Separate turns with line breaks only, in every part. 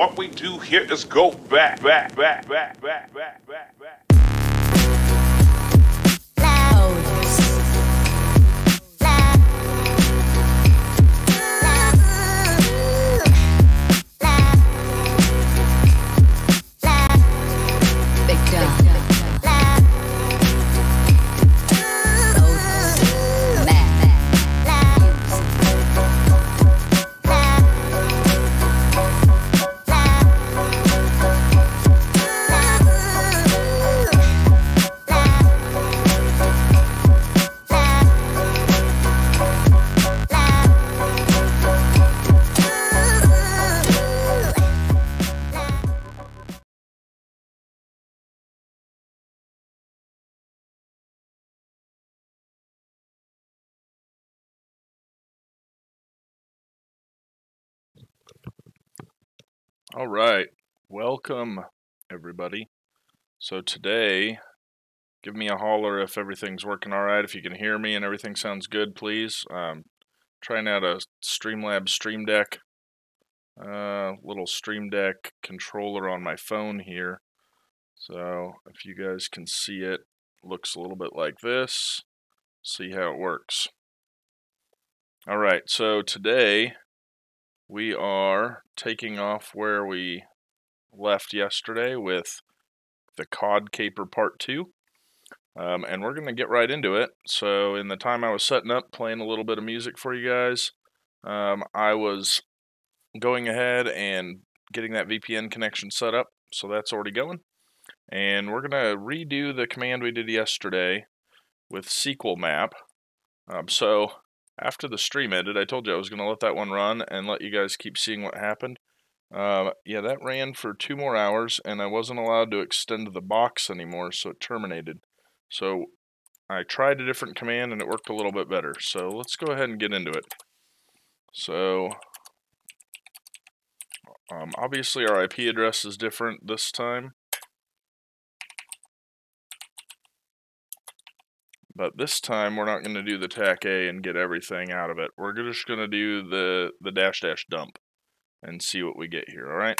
what we do here is go back.
All right, welcome everybody. So today, give me a holler if everything's working all right. If you can hear me and everything sounds good, please. Trying out a Streamlabs Stream Deck, little Stream Deck controller on my phone here. So if you guys can see it, looks a little bit like this. See how it works. All right, so today we are taking off where we left yesterday with the Cod Caper Part 2, and we're going to get right into it. So in the time I was setting up, playing a little bit of music for you guys, I was going ahead and getting that VPN connection set up, so that's already going. And we're going to redo the command we did yesterday with SQL map. So after the stream ended, I told you I was going to let that one run and let you guys keep seeing what happened. Yeah, that ran for 2 more hours, and I wasn't allowed to extend the box anymore, so it terminated. So I tried a different command, and it worked a little bit better. So let's go ahead and get into it. So obviously our IP address is different this time, but this time we're not going to do the TAC A and get everything out of it. We're just going to do the -- dump and see what we get here, all right?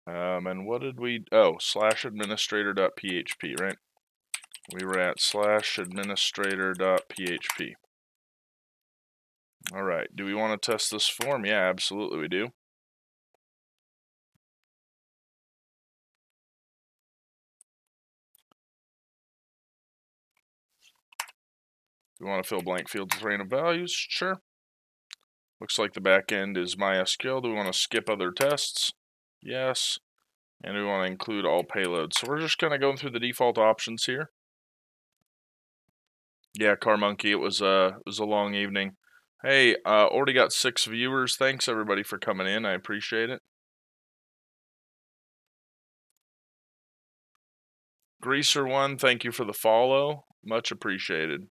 And what did we, /administrator.php, right? We were at /administrator.php. All right, do we want to test this form? Yeah, absolutely we do. We want to fill blank fields with random values? Sure. Looks like the back end is MySQL. Do we want to skip other tests? Yes. And we want to include all payloads. So we're just kind of going through the default options here. Yeah, Car Monkey, it was a long evening. Hey, already got 6 viewers. Thanks everybody for coming in. I appreciate it. Greaser1, thank you for the follow. Much appreciated.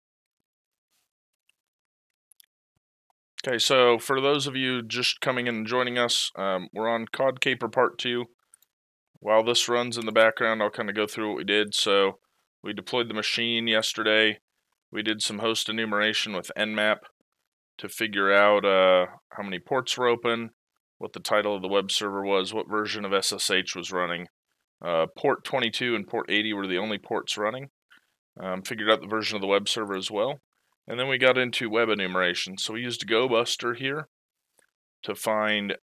Okay, so for those of you just coming in and joining us, we're on Cod Caper Part 2. While this runs in the background, I'll kind of go through what we did. So we deployed the machine yesterday. We did some host enumeration with Nmap to figure out how many ports were open, what the title of the web server was, what version of SSH was running. Port 22 and port 80 were the only ports running. Figured out the version of the web server as well. And then we got into web enumeration. So we used GoBuster here to find,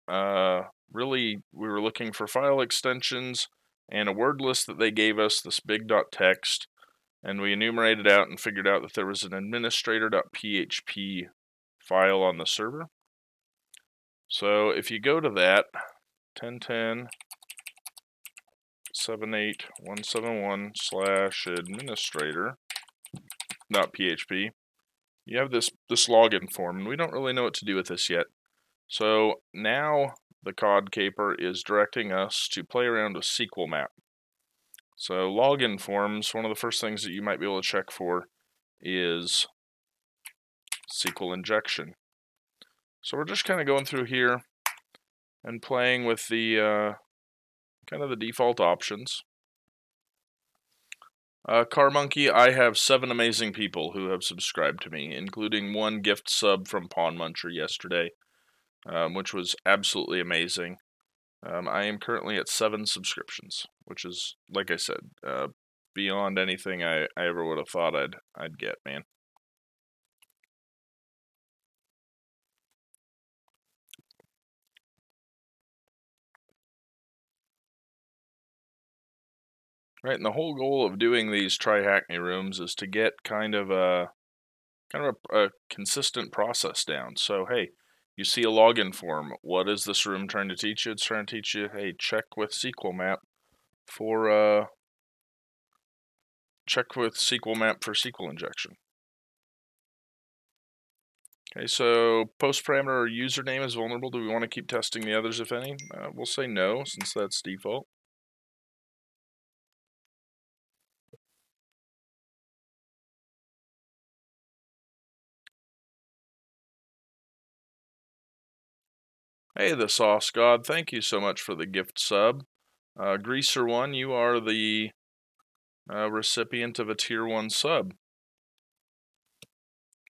really, we were looking for file extensions and a word list that they gave us, this big.txt, and we enumerated out and figured out that there was an administrator.php file on the server. So if you go to that, 10.10.171/administrator.php, you have this login form, and we don't really know what to do with this yet. So now the Cod Caper is directing us to play around with SQL map. So login forms, one of the first things that you might be able to check for is SQL injection. So we're just kind of going through here and playing with the kind of the default options. Car Monkey, I have 7 amazing people who have subscribed to me, including 1 gift sub from Pawn Muncher yesterday, which was absolutely amazing. I am currently at 7 subscriptions, which is, like I said, beyond anything I ever would have thought I'd get, man. Right, and the whole goal of doing these TryHackMe rooms is to get kind of a consistent process down. So, hey, you see a login form. What is this room trying to teach you? It's trying to teach you, hey, check with SQL map for SQL injection. Okay, so post parameter or username is vulnerable. Do we want to keep testing the others, if any? We'll say no, since that's default. Hey, the Sauce God, thank you so much for the gift sub. Greaser1, you are the recipient of a tier 1 sub.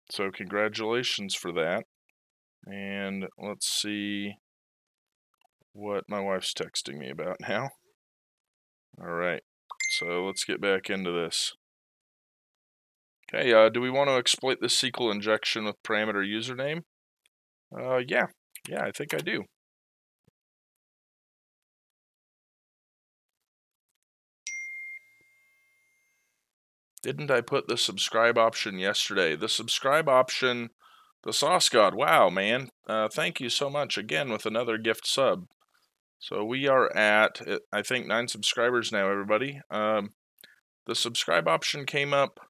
So congratulations for that. And let's see what my wife's texting me about now. Alright, so let's get back into this. Okay, do we want to exploit this SQL injection with parameter username? Yeah, I think I do. Didn't I put the subscribe option yesterday? The subscribe option, the Sauce God, wow, man. Thank you so much again with another gift sub. So we are at, I think, 9 subscribers now, everybody. The subscribe option came up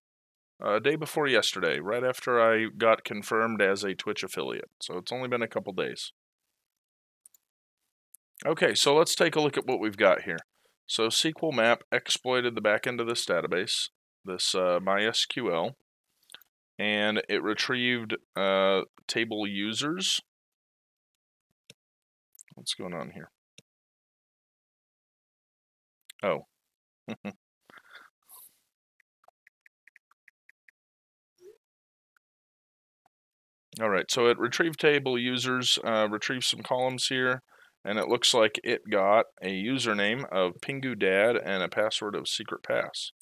day before yesterday, right after I got confirmed as a Twitch affiliate. So it's only been a couple days. Okay, so let's take a look at what we've got here. So SQL map exploited the back end of this database, this MySQL, and it retrieved table users. What's going on here? Oh. Alright, so it retrieved table users, retrieved some columns here, and it looks like it got a username of PinguDad and a password of secret pass.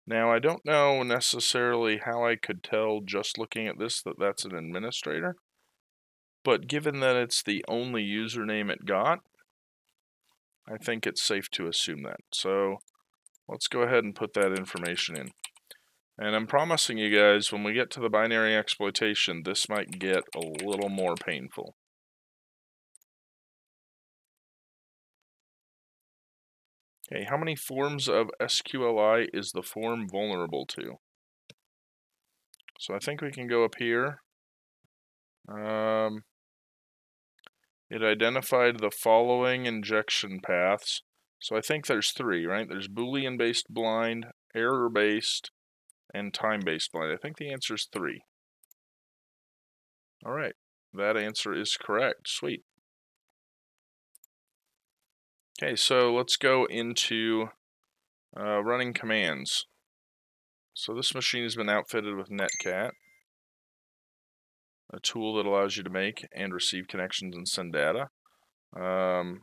Now, I don't know necessarily how I could tell just looking at this that that's an administrator, but given that it's the only username it got, I think it's safe to assume that. So let's go ahead and put that information in. And I'm promising you guys, when we get to the binary exploitation, this might get a little more painful. Okay, how many forms of SQLI is the form vulnerable to? So I think we can go up here. It identified the following injection paths. So I think there's 3, right? There's Boolean-based blind, error-based, and time-based blind. I think the answer is 3. All right, that answer is correct. Sweet. Okay, so let's go into running commands. So this machine has been outfitted with Netcat, a tool that allows you to make and receive connections and send data. I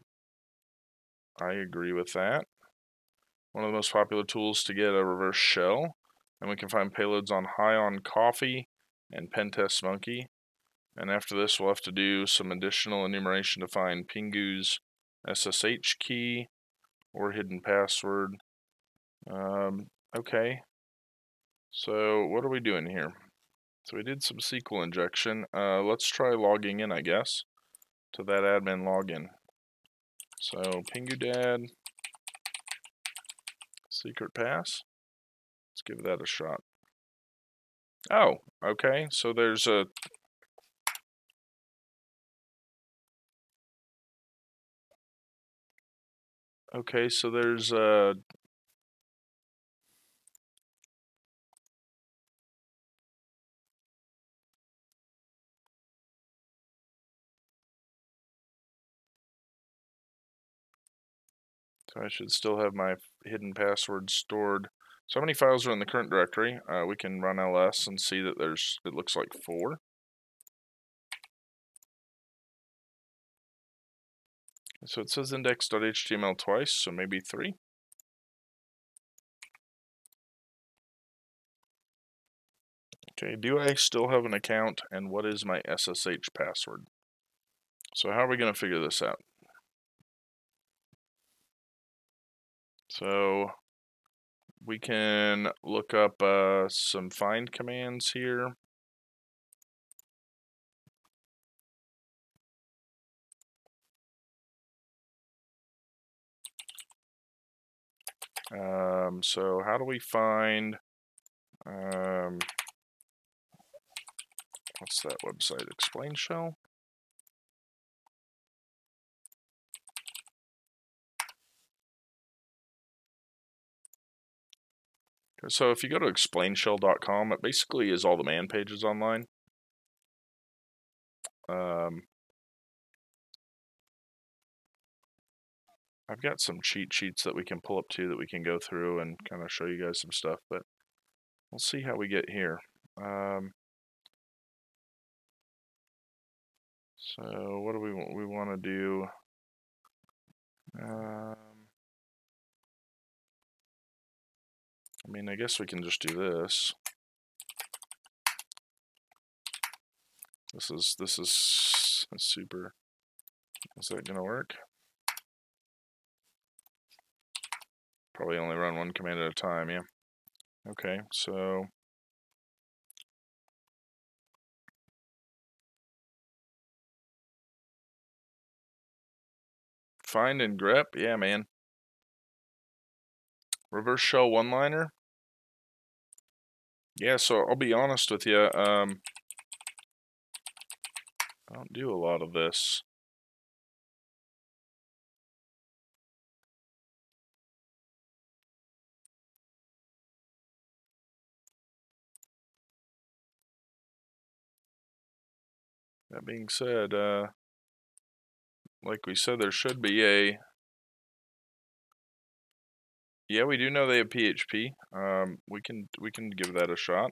agree with that. One of the most popular tools to get a reverse shell, and we can find payloads on High on Coffee and Pentest Monkey. And after this, we'll have to do some additional enumeration to find Pingu's SSH key or hidden password. Okay. So what are we doing here? So we did some SQL injection. Let's try logging in, I guess, to that admin login. So PinguDad, secret pass. Let's give that a shot. Oh, okay. So there's a okay. So there's a So I should still have my hidden password stored. So how many files are in the current directory? We can run ls and see that it looks like 4. So it says index.html twice, so maybe 3. Okay, do I still have an account, and what is my SSH password? So how are we going to figure this out? So we can look up some find commands here. So how do we find, what's that website, Explain Shell? So if you go to explainshell.com, it basically is all the man pages online. I've got some cheat sheets that we can pull up to that we can go through and kind of show you guys some stuff, but we'll see how we get here. So what do we want to do? I mean, I guess we can just do this. This is super. Is that gonna work? Probably only run one command at a time, yeah. Okay, so find and grep, yeah, man. Reverse shell one-liner. Yeah, so I'll be honest with you. I don't do a lot of this. That being said, like we said, there should be a. Yeah, we do know they have PHP. We can give that a shot.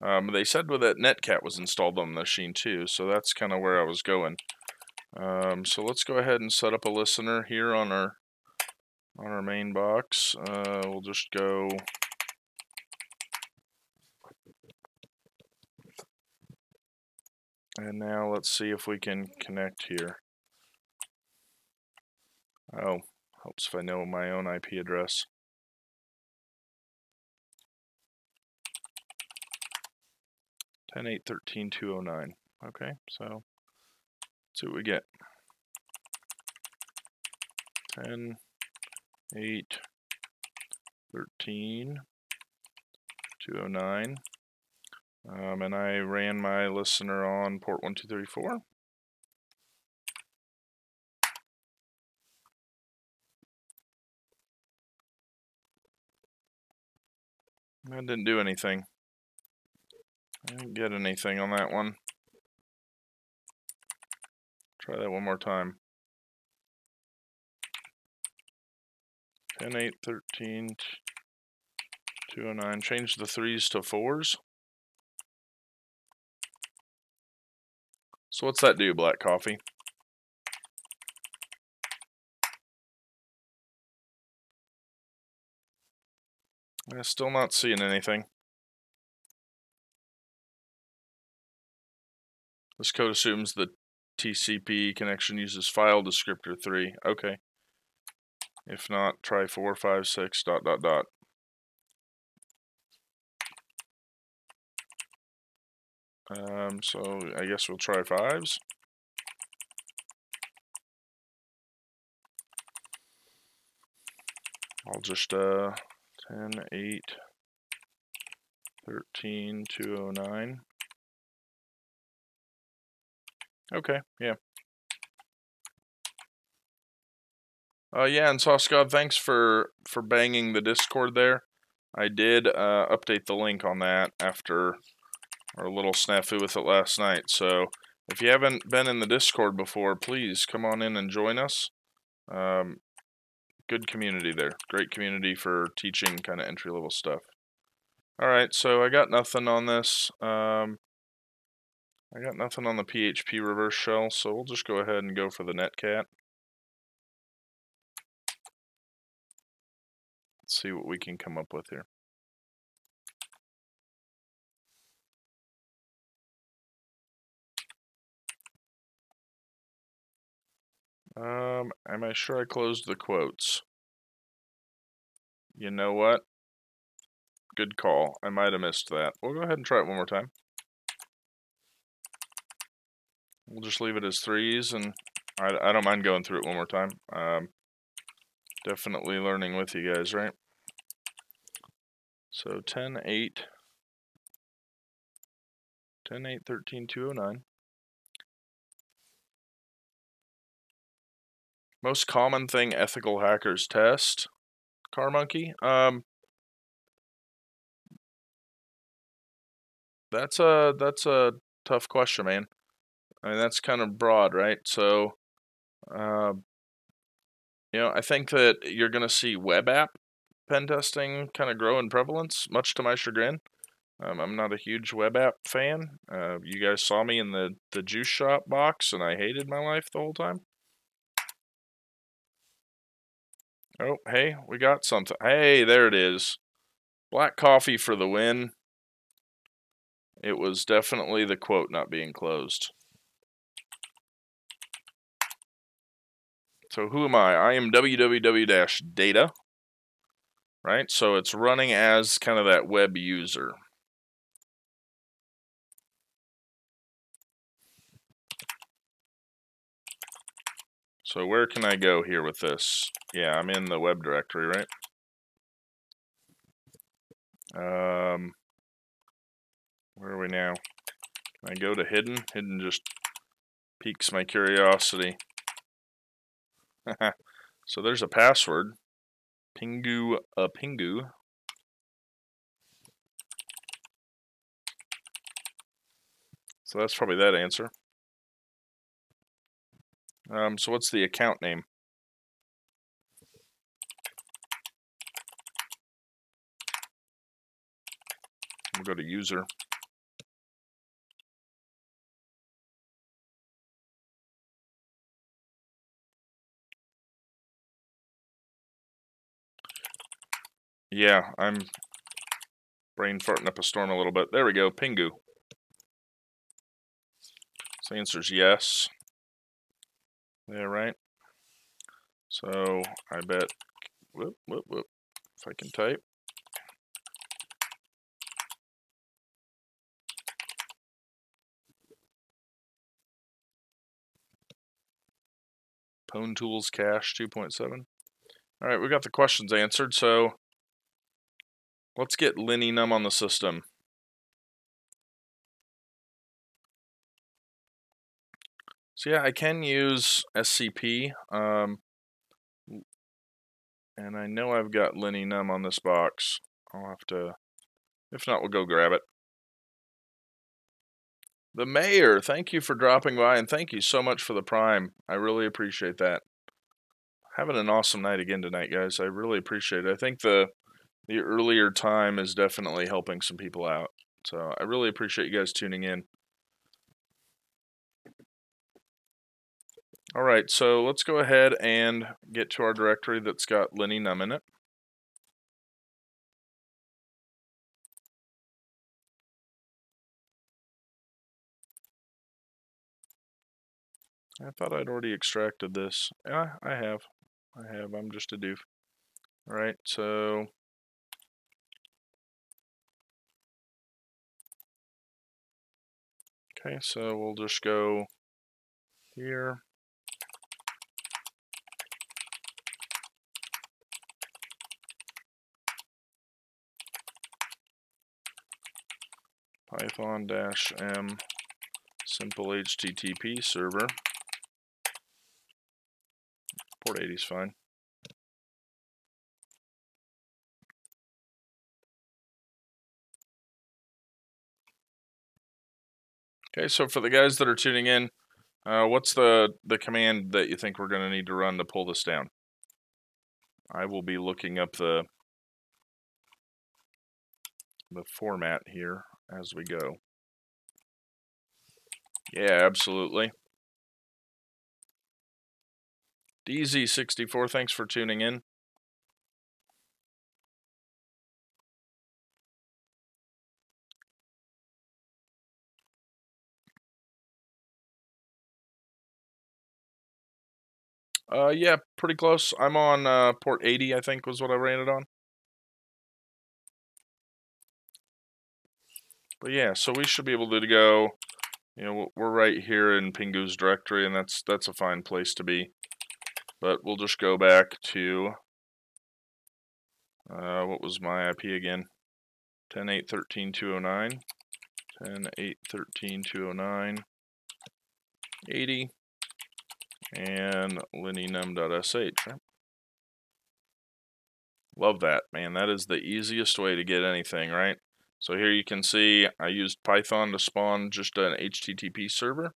They said that Netcat was installed on the machine too, so that's kind of where I was going. So let's go ahead and set up a listener here on our main box. We'll just go. And now let's see if we can connect here. Oh, helps if I know my own IP address. 10.8.13.209. Okay, so let's see what we get. 10.8.13.209. And I ran my listener on port 1234. That didn't do anything. I didn't get anything on that one. Try that one more time. 10.8.13.209. Change the 3s to 4s. So what's that do, Black Coffee? I'm still not seeing anything. This code assumes the TCP connection uses file descriptor 3. Okay. If not, try 4, 5, 6, ... So I guess we'll try 5s. I'll just 10.8.13.209. Okay, yeah. Yeah, and Sauce God, thanks for banging the Discord there. I did update the link on that after our little snafu with it last night. So if you haven't been in the Discord before, please come on in and join us. Good good community there. Great community for teaching kind of entry-level stuff. All right, so I got nothing on this. I got nothing on the PHP reverse shell, so we'll just go ahead and go for the netcat. Let's see what we can come up with here. Am I sure I closed the quotes? You know what? Good call. I might have missed that. We'll go ahead and try it one more time. We'll just leave it as 3s, and I don't mind going through it one more time. Definitely learning with you guys, right? So 10, 8, 10, 8, 13, 209. Most common thing ethical hackers test, CarMonkey. That's a tough question, man. I mean, that's kind of broad, right? So, you know, I think that you're going to see web app pen testing kind of grow in prevalence, much to my chagrin. I'm not a huge web app fan. You guys saw me in the juice shop box, and I hated my life the whole time. Oh, hey, we got something. Hey, there it is. Black coffee for the win. It was definitely the quote not being closed. So who am I? I am www-data, right? So it's running as kind of that web user. So where can I go here with this? Yeah, I'm in the web directory, right? Where are we now? Can I go to hidden? Hidden just piques my curiosity. So there's a password. Pingu Pingu. So that's probably that answer. So what's the account name? We'll go to user. Yeah, I'm brain farting up a storm a little bit. There we go, Pingu. So the answer is yes. Yeah, right. So I bet, whoop, if I can type. Pwn Tools Cache 2.7. All right, we got the questions answered, so let's get Lenny Num on the system. So yeah, I can use SCP, and I know I've got Lenny Num on this box. I'll have to, if not, we'll go grab it. The mayor, thank you for dropping by, and thank you so much for the prime. I really appreciate that. Having an awesome night again tonight, guys. I really appreciate it. I think the earlier time is definitely helping some people out. So I really appreciate you guys tuning in. All right, so let's go ahead and get to our directory that's got Lenny Num in it. I thought I'd already extracted this. Yeah, I have. I'm just a doof. All right, so okay, so we'll just go here. Python-m simple HTTP server. Port 80 is fine. Okay, so for the guys that are tuning in, what's the command that you think we're going to need to run to pull this down? I will be looking up the format here as we go. Yeah, absolutely. DZ64, thanks for tuning in. Yeah, pretty close. I'm on port 80, I think was what I ran it on. But yeah, so we should be able to go, you know, we're right here in Pingu's directory, and that's a fine place to be. But we'll just go back to, what was my IP again? 10.8.13.209, 10.8.13.209, 80, and linynum.sh, right? Love that, man. That is the easiest way to get anything, right? So here you can see I used Python to spawn just an HTTP server.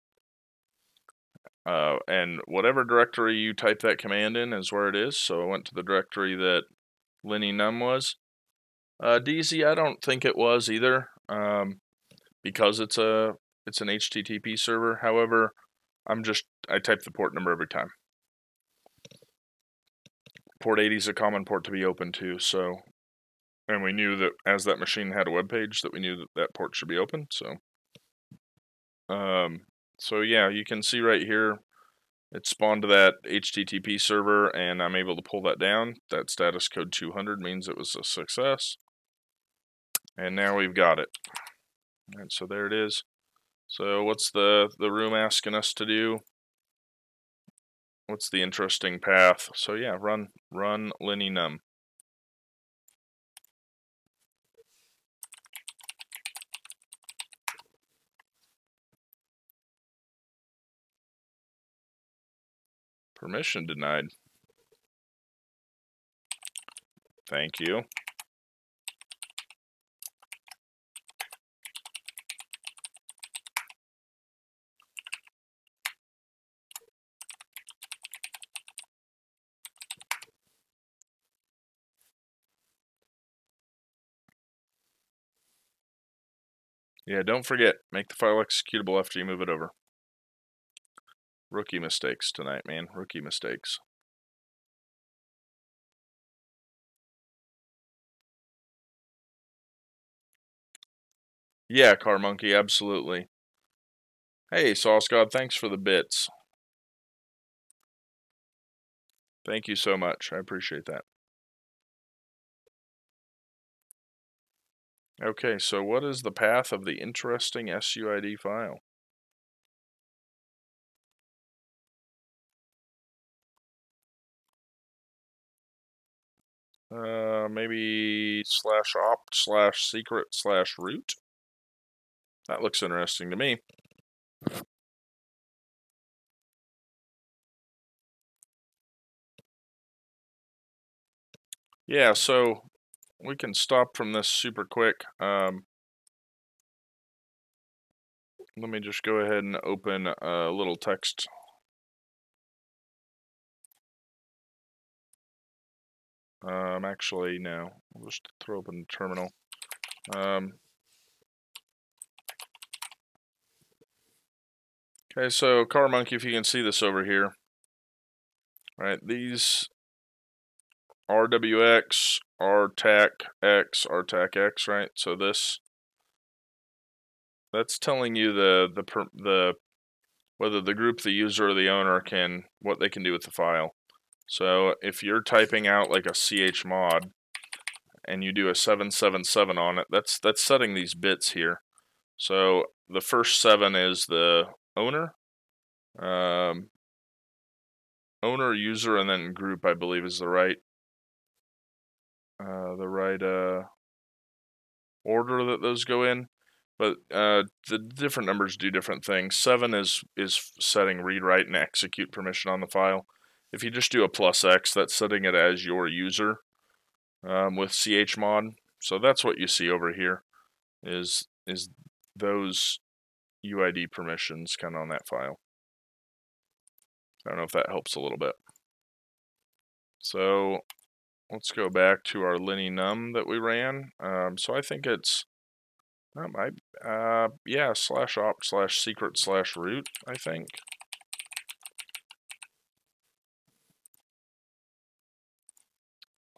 And whatever directory you type that command in is where it is. So I went to the directory that linynum was. DZ, I don't think it was either, because it's an HTTP server. However, I type the port number every time. Port 80 is a common port to be open to, so, and we knew that as that machine had a web page that we knew that that port should be open, so. So yeah, you can see right here, it spawned to that HTTP server, and I'm able to pull that down. That status code 200 means it was a success. And now we've got it. And so there it is. So what's the room asking us to do? What's the interesting path? So yeah, run linynum. Permission denied. Thank you. Yeah, don't forget, make the file executable after you move it over. Rookie mistakes tonight, man. Rookie mistakes. Yeah, Car Monkey, absolutely. Hey, Sauce God, thanks for the bits. Thank you so much. I appreciate that. Okay, so what is the path of the interesting SUID file? Maybe /opt/secret/root. That looks interesting to me. Yeah, so we can stop from this super quick. Let me just go ahead and open a little text. Actually, no. I'll just throw open the terminal. Okay, so Car Monkey, if you can see this over here. Right, these RWX, RTACX, RTACX, right? So that's telling you the whether the group, the user, or the owner what they can do with the file. So if you're typing out like a chmod and you do a 777 on it, that's setting these bits here. So the first 7 is the owner, owner, user, and then group, I believe, is the right order that those go in. But the different numbers do different things. 7 is setting read, write, and execute permission on the file. If you just do a +X, that's setting it as your user with chmod. So that's what you see over here is those UID permissions kind of on that file. I don't know if that helps a little bit. So let's go back to our linenum that we ran. So I think it's, yeah, /opt/secret/root, I think.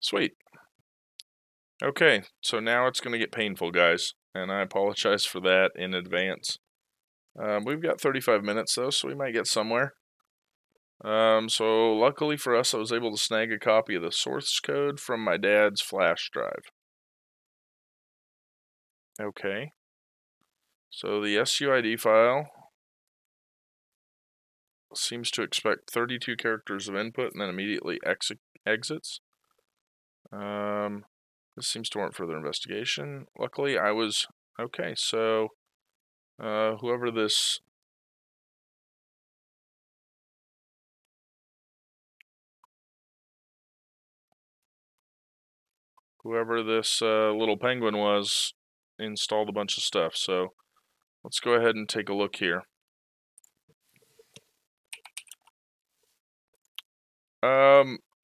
Sweet. Okay, so now it's going to get painful, guys, and I apologize for that in advance. We've got 35 minutes, though, so we might get somewhere. So luckily for us, I was able to snag a copy of the source code from my dad's flash drive. Okay. So the SUID file seems to expect 32 characters of input and then immediately exits. This seems to warrant further investigation. Luckily, I was okay. So whoever this little penguin was installed a bunch of stuff. So let's go ahead and take a look here.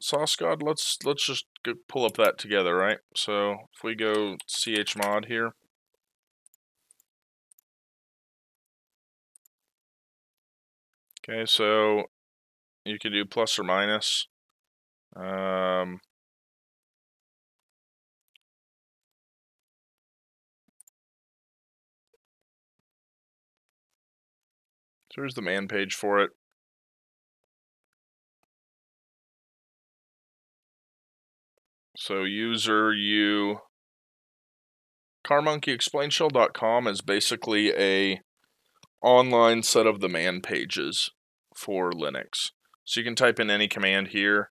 Sauce God, let's just pull up that together, right? So if we go chmod here. Okay, so you can do plus or minus. So here's the man page for it. So user u carmonkeyexplainshell.com is basically a online set of the man pages for Linux. So you can type in any command here,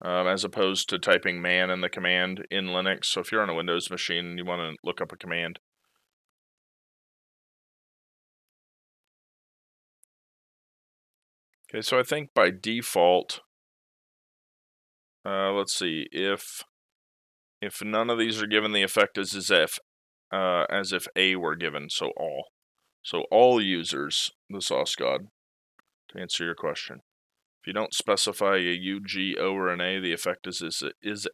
as opposed to typing man in the command in Linux. So if you're on a Windows machine and you want to look up a command. Okay, so I think by default, let's see, if none of these are given, the effect is as if A were given, so all. So all users, the sauce god, to answer your question. If you don't specify a U, G, O, or an A, the effect is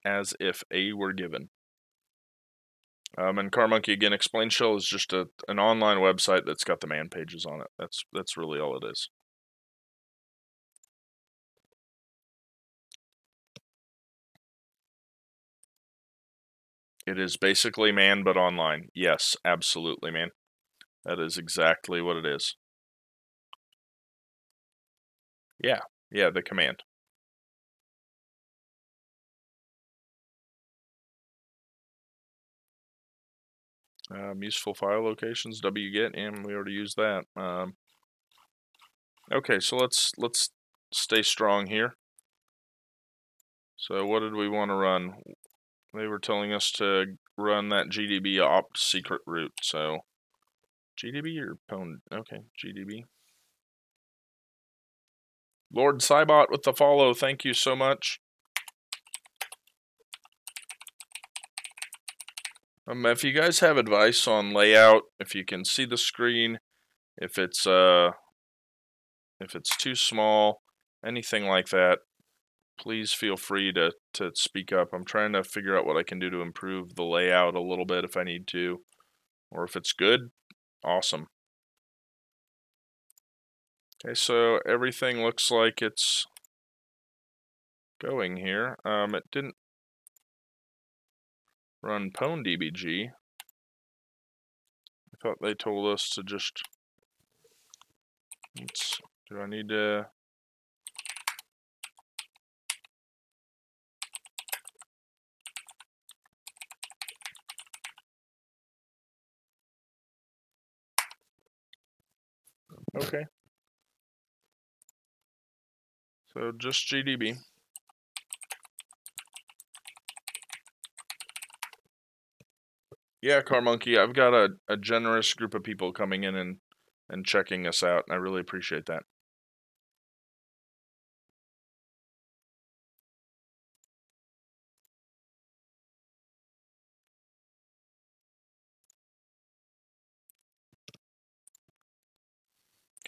as if A were given. And Carmonkey, again, Explain Shell is just an online website that's got the man pages on it. That's really all it is. It is basically man, but online. Yes, absolutely, man. That is exactly what it is. Yeah, the command. Useful file locations, wget, and we already used that. Okay, so let's stay strong here. So what did we want to run? They were telling us to run that GDB opt secret root. So GDB or pwn? Okay, GDB. Lord Cybot with the follow. Thank you so much. If you guys have advice on layout, if you can see the screen, if it's too small, anything like that, please feel free to speak up. I'm trying to figure out what I can do to improve the layout a little bit if I need to, or if it's good, awesome. Okay, so everything looks like it's going here. It didn't run pwndbg. I thought they told us to just, do I need to? Okay. So just GDB. Yeah, Carmonkey, I've got a generous group of people coming in and checking us out, and I really appreciate that.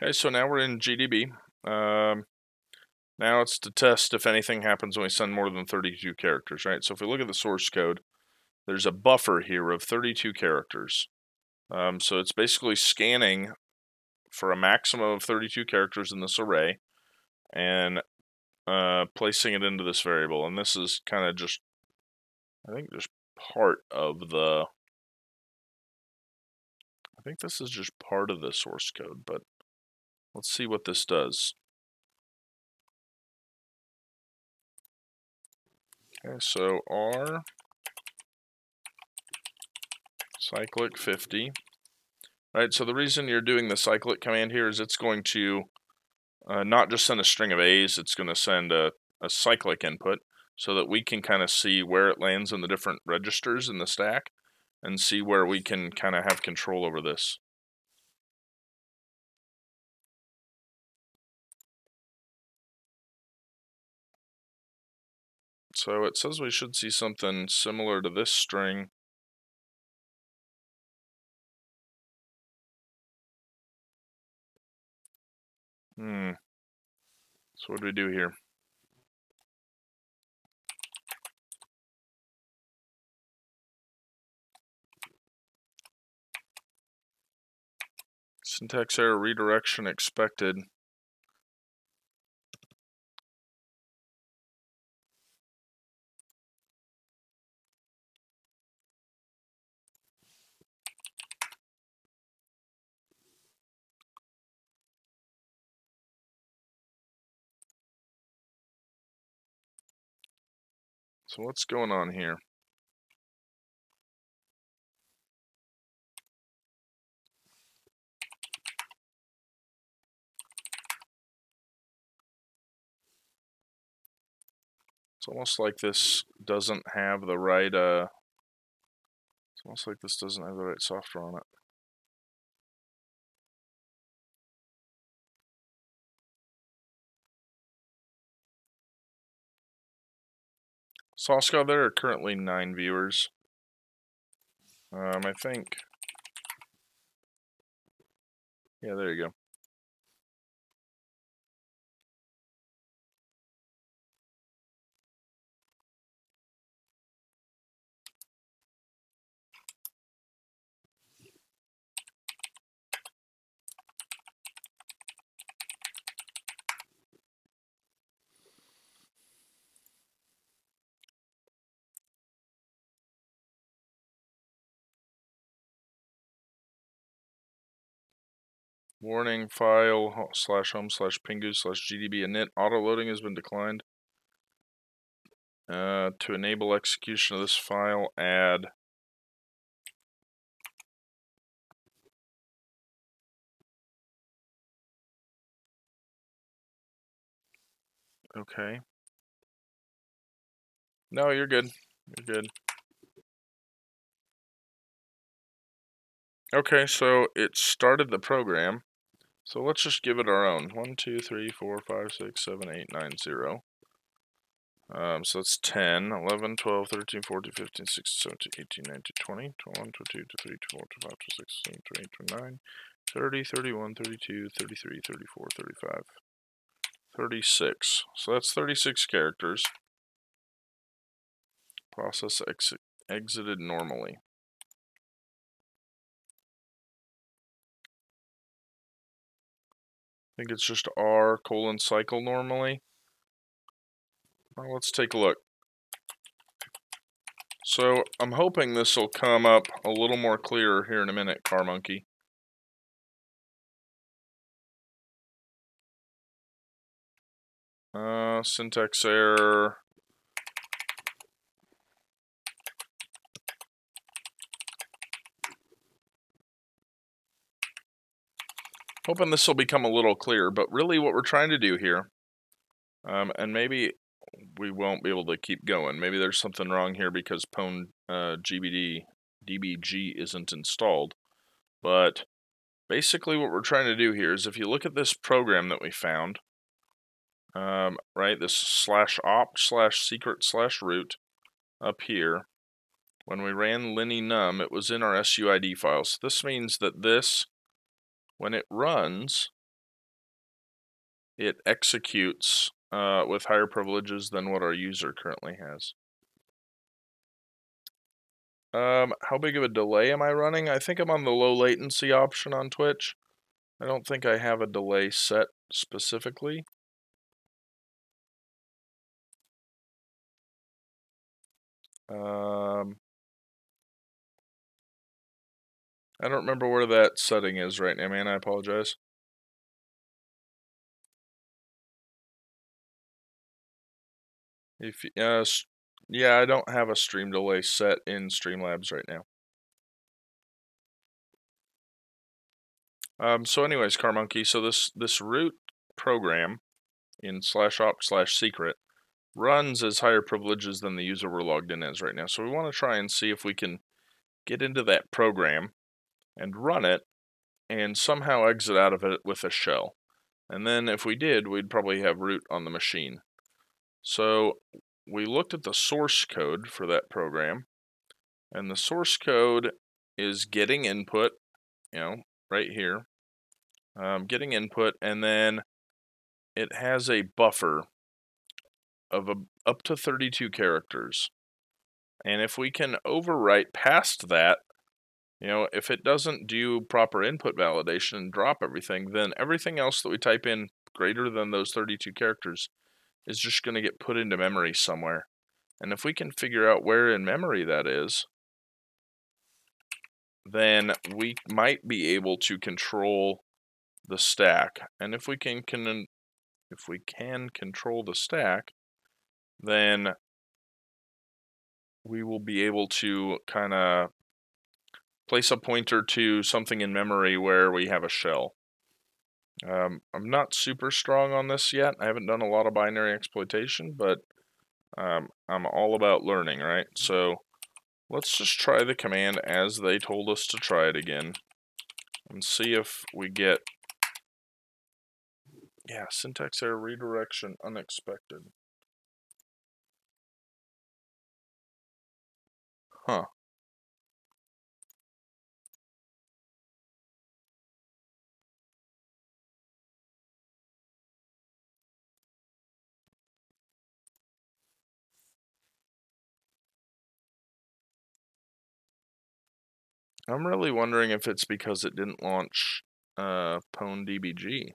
Okay, so now we're in GDB. Now it's to test if anything happens when we send more than 32 characters, right? So if we look at the source code, there's a buffer here of 32 characters. So it's basically scanning for a maximum of 32 characters in this array and placing it into this variable. And this is kind of just, I think, just part of the, I think this is just part of the source code, but let's see what this does. Okay, so R cyclic 50. Right, so the reason you're doing the cyclic command here is it's going to not just send a string of A's, it's going to send a cyclic input so that we can kind of see where it lands in the different registers in the stack and see where we can kind of have control over this. So it says we should see something similar to this string. So what do we do here? Syntax error, redirection expected. So what's going on here? It's almost like this doesn't have the right, it's almost like this doesn't have the right software on it. Saucecall, there are currently 9 viewers. I think, yeah, there you go. Warning, file /home/pingu/gdb init autoloading has been declined. To enable execution of this file, add okay. No, you're good. You're good. Okay, so it started the program. So let's just give it our own. 1, 2, 3, 4, 5, 6, 7, 8, 9, 0. So it's 10, 11, 12, 13, 14, 15, 16, 17, 18, 19, 20, 21, 22, 23, 24, 25, 26, 27, 28, 29, 30, 31, 32, 33, 34, 35, 36. So that's 36 characters. Process exited normally. I think it's just R : cycle normally. Well, let's take a look. So I'm hoping this will come up a little more clear here in a minute, Car Monkey. Syntax error. Hoping this will become a little clearer, but really what we're trying to do here, and maybe we won't be able to keep going. Maybe there's something wrong here because pwn dbg isn't installed. But basically what we're trying to do here is if you look at this program that we found, right, this /opt/secret/root up here, when we ran linenum, it was in our SUID files. This means that this, when it runs, it executes with higher privileges than what our user currently has. How big of a delay am I running? I think I'm on the low latency option on Twitch. I don't think I have a delay set specifically. I don't remember where that setting is right now, man. I apologize. If yeah, I don't have a stream delay set in Streamlabs right now. So anyways, Carmonkey, so this root program in /op/secret runs as higher privileges than the user we're logged in as right now. So we want to try and see if we can get into that program and run it and somehow exit out of it with a shell. And then if we did, we'd probably have root on the machine. So we looked at the source code for that program, and the source code is getting input, right here, getting input, and then it has a buffer of up to 32 characters. And if we can overwrite past that, if it doesn't do proper input validation and drop everything, then everything else that we type in greater than those 32 characters is just going to get put into memory somewhere. And if we can figure out where in memory that is, then we might be able to control the stack. And if we can control the stack, then we will be able to kind of place a pointer to something in memory where we have a shell. I'm not super strong on this yet. I haven't done a lot of binary exploitation, but I'm all about learning, right? So let's just try the command as they told us to try it again and see if we get, yeah, syntax error, redirection, unexpected. Huh. I'm really wondering if it's because it didn't launch PwnDBG.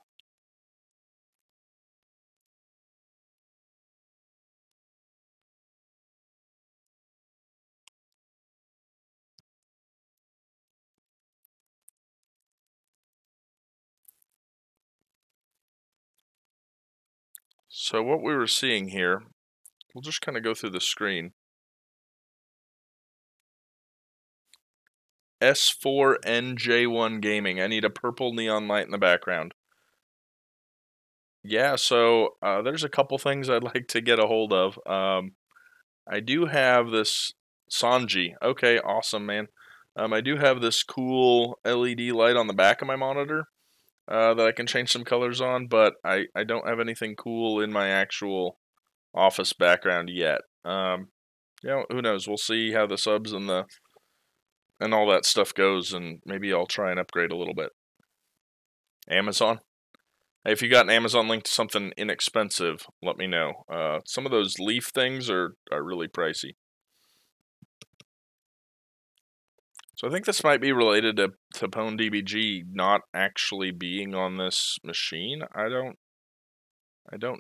So what we were seeing here, we'll just kind of go through the screen. S4NJ1 Gaming. I need a purple neon light in the background. Yeah, so there's a couple things I'd like to get a hold of. I do have this Sanji. Okay, awesome, man. I do have this cool LED light on the back of my monitor that I can change some colors on, but I don't have anything cool in my actual office background yet. Who knows? We'll see how the subs and all that stuff goes, and maybe I'll try and upgrade a little bit. Amazon. Hey, if you got an Amazon link to something inexpensive, let me know. Some of those leaf things are really pricey. So I think this might be related to PwnDBG not actually being on this machine. I don't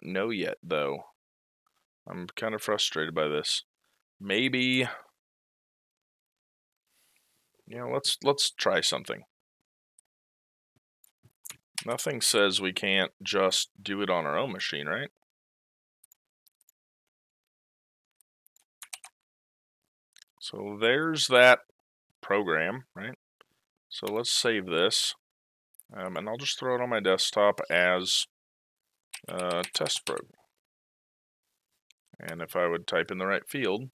know yet, though. I'm kind of frustrated by this. Maybe, let's try something. Nothing says we can't just do it on our own machine, right? So there's that program, right? So let's save this, and I'll just throw it on my desktop as test program. And if I would type in the right field,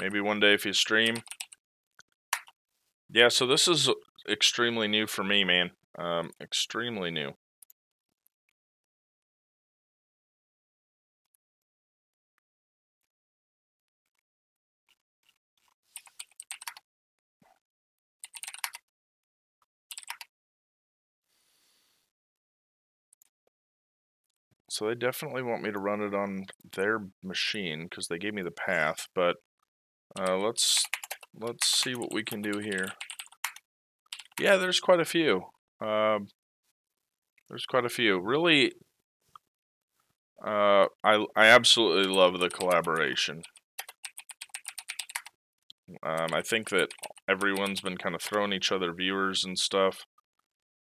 maybe one day if you stream. Yeah, so this is extremely new for me, man. Extremely new. So they definitely want me to run it on their machine because they gave me the path, but let's see what we can do here. Yeah, there's quite a few. There's quite a few. Really, I absolutely love the collaboration. I think that everyone's been kind of throwing each other viewers and stuff.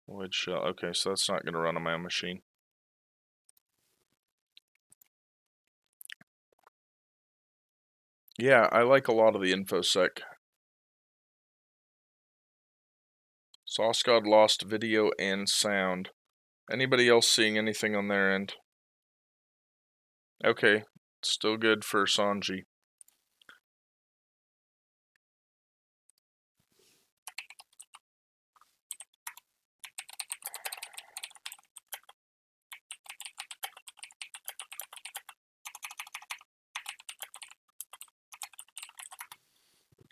Which okay, so that's not going to run on my own machine. Yeah, I like a lot of the InfoSec. Sauce God lost video and sound. Anybody else seeing anything on their end? Okay, still good for Sanji.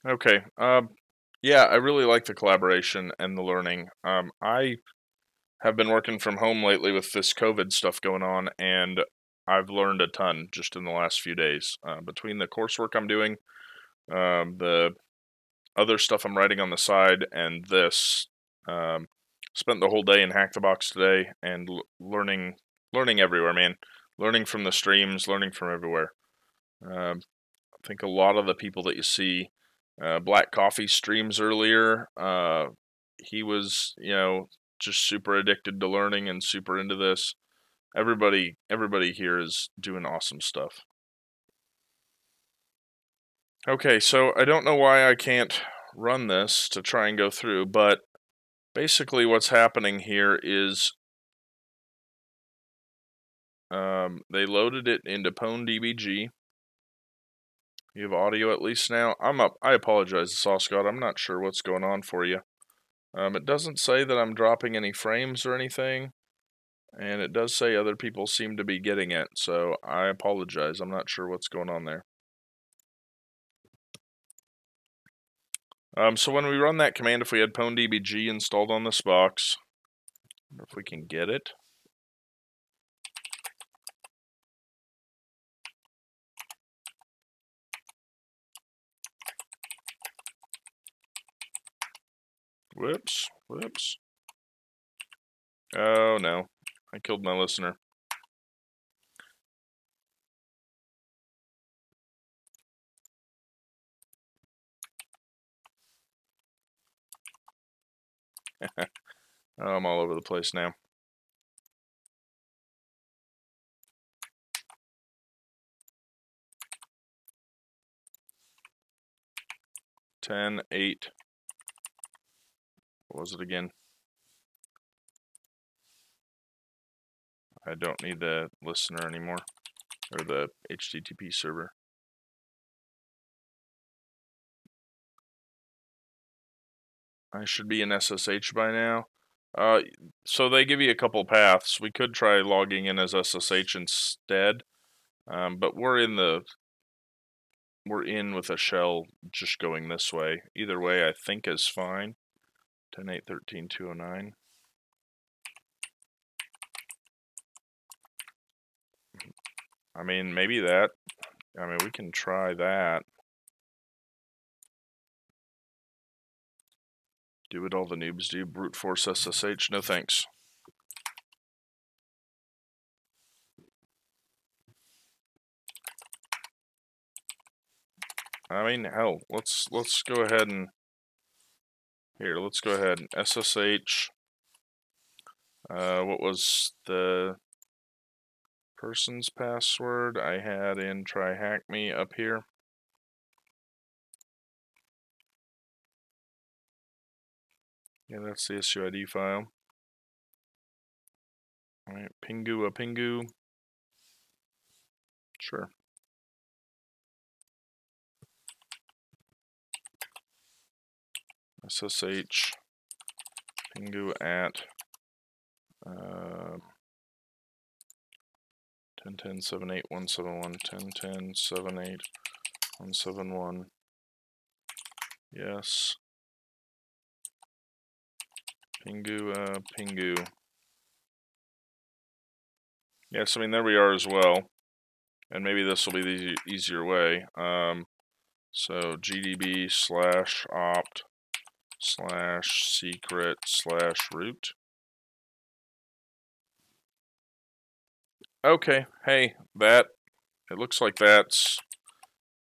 Okay, yeah, I really like the collaboration and the learning. I have been working from home lately with this COVID stuff going on, and I've learned a ton just in the last few days. Between the coursework I'm doing, the other stuff I'm writing on the side, and this, spent the whole day in Hack the Box today, and learning everywhere, man. Learning from the streams, learning from everywhere. I think a lot of the people that you see, Black Coffee streams earlier, he was, just super addicted to learning and super into this. Everybody here is doing awesome stuff. Okay, so I don't know why I can't run this to try and go through, but basically what's happening here is they loaded it into PwnDBG. You have audio at least now. I'm up. I apologize, Sauce God. I'm not sure what's going on for you. It doesn't say that I'm dropping any frames or anything, and it does say other people seem to be getting it, so I apologize. I'm not sure what's going on there. So when we run that command, if we had PwnDBG installed on this box, I wonder if we can get it. Whoops. Oh no, I killed my listener. I'm all over the place now. Ten, 8. What was it again? I don't need the listener anymore, or the HTTP server. I should be in SSH by now. So they give you a couple paths. We could try logging in as SSH instead, but we're in with a shell just going this way. Either way, I think is fine. 10.8.13.209. I mean, maybe that. I mean, we can try that. Do what all the noobs do. Brute force SSH. No thanks. I mean, hell, let's go ahead and here. Let's go ahead and SSH. What was the person's password I had in TryHackMe up here? Yeah, that's the SUID file. All right, pingu. Sure. SSH pingu at 10.10.7.8.171 10.10.7.8.171. Yes. Pingu. Yes, I mean, there we are as well. And maybe this will be the easier way. So gdb /opt/secret/root. Okay, hey, it looks like that's,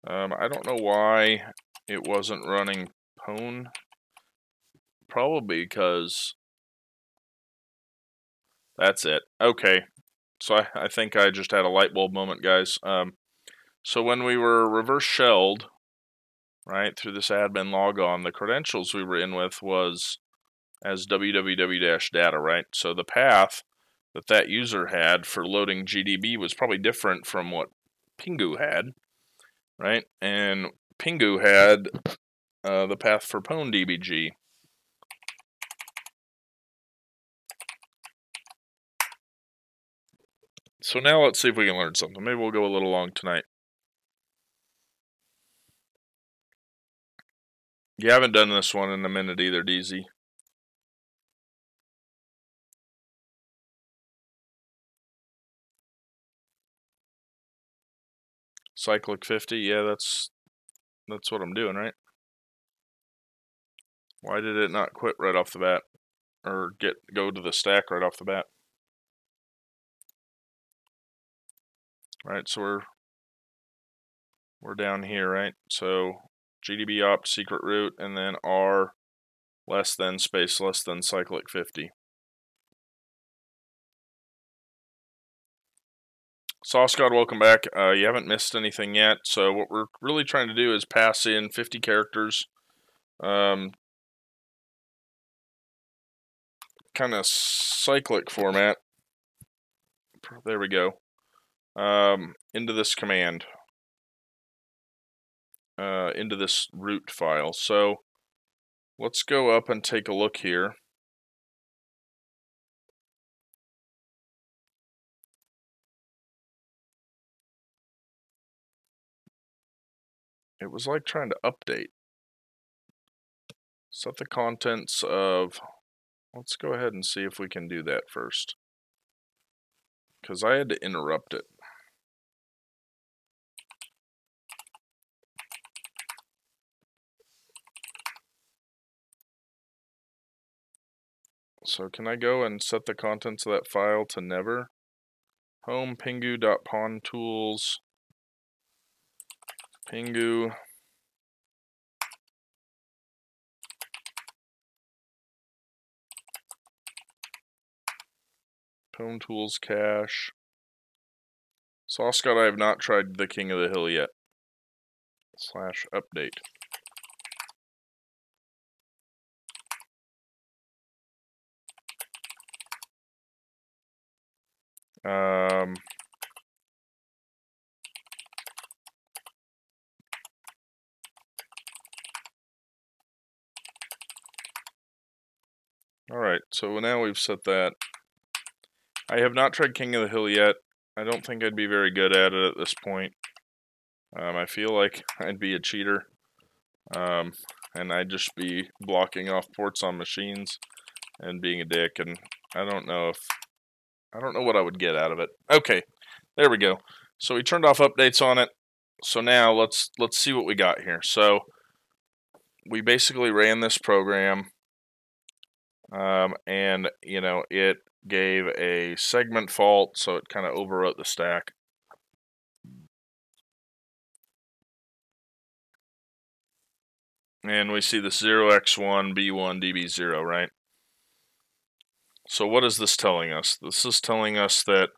I don't know why it wasn't running pwn. Probably because that's it. Okay, so I think I just had a light bulb moment, guys. So when we were reverse shelled, right, through this admin logon, the credentials we were in with was as www-data, right? So the path that user had for loading GDB was probably different from what Pingu had, right? And Pingu had the path for pwndbg. So now let's see if we can learn something. Maybe we'll go a little long tonight. You haven't done this one in a minute either, DZ. Cyclic 50, yeah, that's what I'm doing, right? Why did it not quit right off the bat? Or go to the stack right off the bat? Right, so we're down here, right? So gdb opt secret root and then r less than space less than cyclic 50. Sauce God, welcome back. You haven't missed anything yet. So what we're really trying to do is pass in 50 characters. Kind of cyclic format. There we go. Into this command. Into this root file. So let's go up and take a look here. It was like trying to update. Set the contents of, let's go ahead and see if we can do that first. Because I had to interrupt it. So can I go and set the contents of that file to never? Home pingu.pawntools pingu pawntools cache. Sauce God, I have not tried the King of the Hill yet. /update. Alright, so now we've set that. I have not tried King of the Hill yet. I don't think I'd be very good at it at this point. I feel like I'd be a cheater. And I'd just be blocking off ports on machines and being a dick, and I don't know what I would get out of it. Okay, there we go. So we turned off updates on it. So now let's see what we got here. So we basically ran this program, and you know, it gave a segment fault, so it kind of overwrote the stack. And we see this 0x1 b1 db0, right? So what is this telling us? This is telling us that,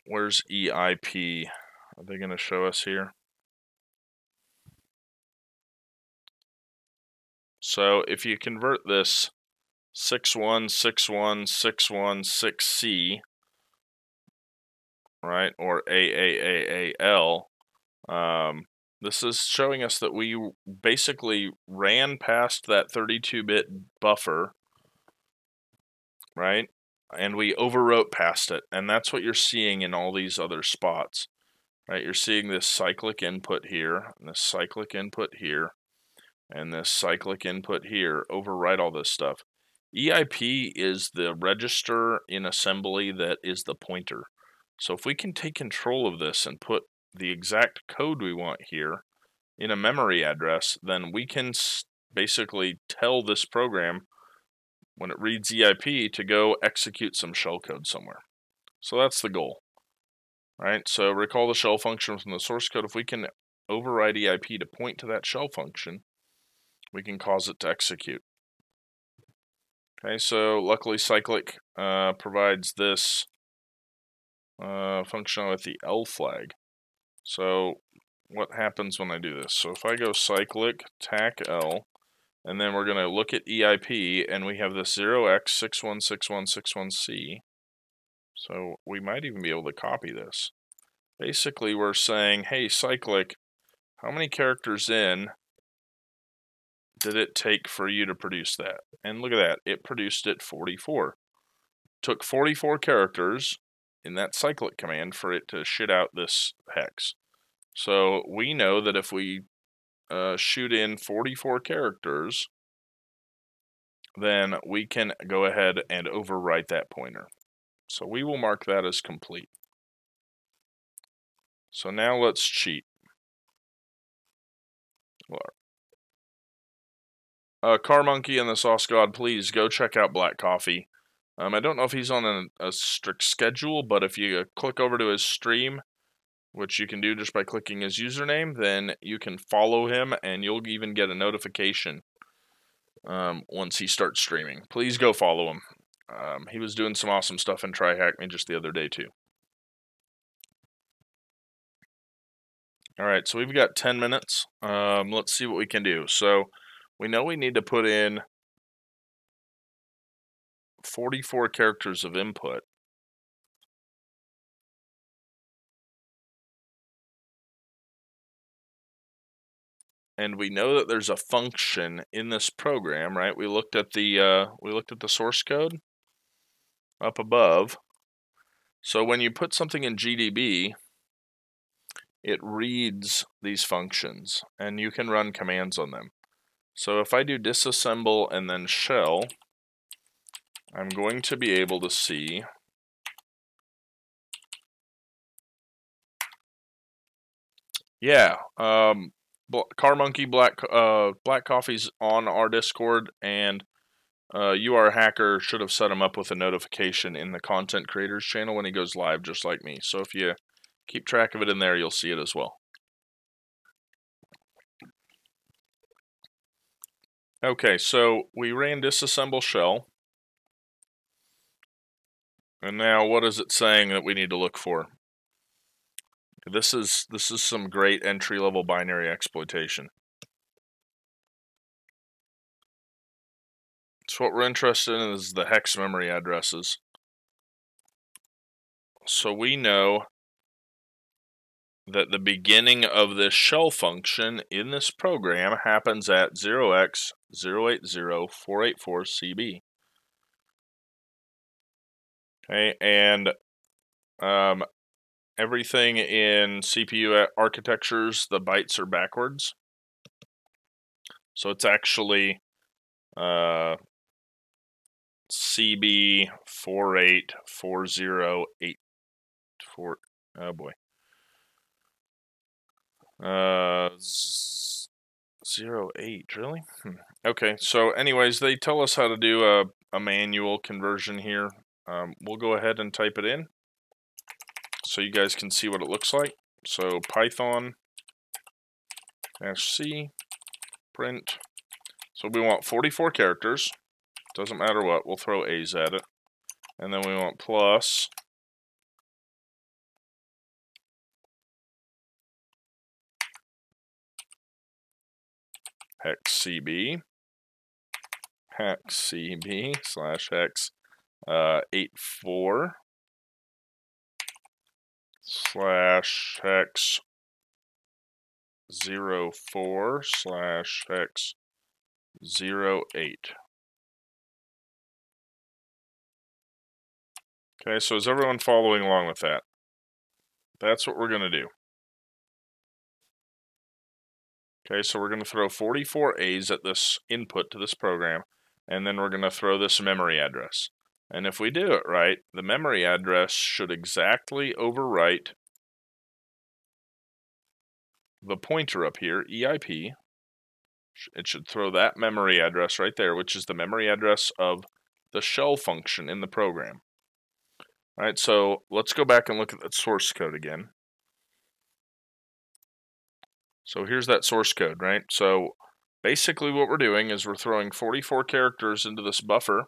where's EIP? Are they going to show us here? So if you convert this 6161616C, right, or AAAAL, this is showing us that we basically ran past that 32-bit buffer, right, and we overwrote past it, and that's what you're seeing in all these other spots, right? You're seeing this cyclic input here, and this cyclic input here, and this cyclic input here overwrite all this stuff. EIP is the register in assembly that is the pointer. So if we can take control of this and put the exact code we want here in a memory address, then we can basically tell this program when it reads EIP to go execute some shellcode somewhere. So that's the goal, right? So recall the shell function from the source code. If we can override EIP to point to that shell function, we can cause it to execute. Okay, so luckily cyclic provides this function with the L flag. So what happens when I do this? So if I go cyclic tac L, and then we're going to look at EIP, and we have this 0x616161C. So we might even be able to copy this. Basically, we're saying, hey, cyclic, how many characters in did it take for you to produce that? And look at that, it produced it 44. Took 44 characters in that cyclic command for it to shit out this hex. So we know that if we shoot in 44 characters, then we can go ahead and overwrite that pointer. So we will mark that as complete. So now let's cheat. Car Monkey and the Sauce God, please go check out Black Coffee. I don't know if he's on a strict schedule, but if you click over to his stream, which you can do just by clicking his username, then you can follow him and you'll even get a notification once he starts streaming. Please go follow him. He was doing some awesome stuff in TryHackMe just the other day too. Alright, so we've got 10 minutes. Let's see what we can do. So we know we need to put in 44 characters of input. And we know that there's a function in this program, right? We looked at the source code up above. So when you put something in GDB, it reads these functions, and you can run commands on them. So if I do disassemble and then shell, I'm going to be able to see Car Monkey Black Coffee's on our Discord, and you are a hacker should have set him up with a notification in the content creators channel when he goes live, just like me. So if you keep track of it in there, you'll see it as well. Okay, so we ran disassemble shell. And now what is it saying that we need to look for? This is some great entry-level binary exploitation. So what we're interested in is the hex memory addresses. So we know that the beginning of this shell function in this program happens at 0x080484CB. Okay, and everything in CPU architectures, the bytes are backwards. So it's actually CB484084. Oh boy. 08, really? Okay, so anyways, they tell us how to do a manual conversion here. We'll go ahead and type it in so you guys can see what it looks like. So Python -c print. So we want 44 characters. Doesn't matter what, we'll throw A's at it. And then we want plus hex CB slash hex 84 slash hex 04 slash hex 08. Okay, so is everyone following along with that? That's what we're going to do. Okay, so we're going to throw 44 A's at this input to this program, and then we're going to throw this memory address. And if we do it right, the memory address should exactly overwrite the pointer up here, EIP. It should throw that memory address right there, which is the memory address of the shell function in the program. All right, so let's go back and look at that source code again. So here's that source code, right? So basically what we're doing is we're throwing 44 characters into this buffer,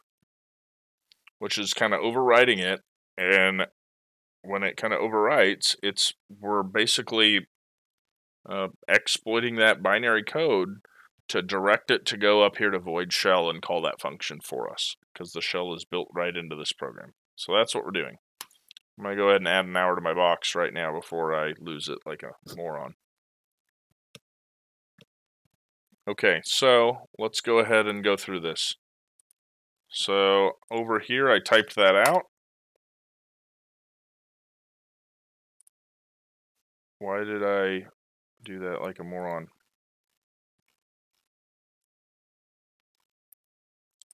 which is kind of overwriting it, and when it kind of overwrites, we're basically exploiting that binary code to direct it to go up here to void shell and call that function for us, because the shell is built right into this program. So that's what we're doing. I'm going to go ahead and add an hour to my box right now before I lose it like a moron. Okay, so let's go ahead and go through this. So over here, I typed that out. Why did I do that like a moron?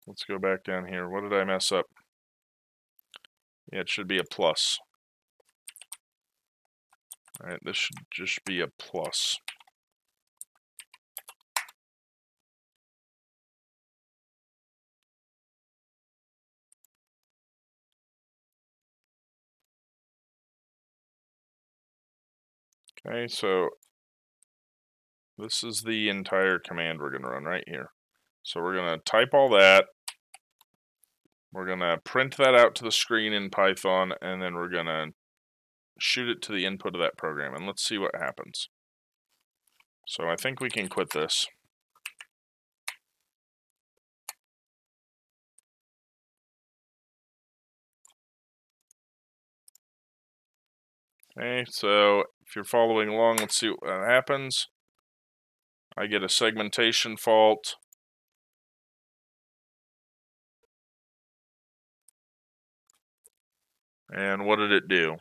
Let's go back down here. What did I mess up? Yeah, it should be a plus. All right, this should just be a plus. Okay, so this is the entire command we're going to run right here. So we're going to type all that. We're going to print that out to the screen in Python, and then we're going to shoot it to the input of that program. And let's see what happens. So I think we can quit this. Okay, so if you're following along, let's see what happens. I get a segmentation fault. And what did it do?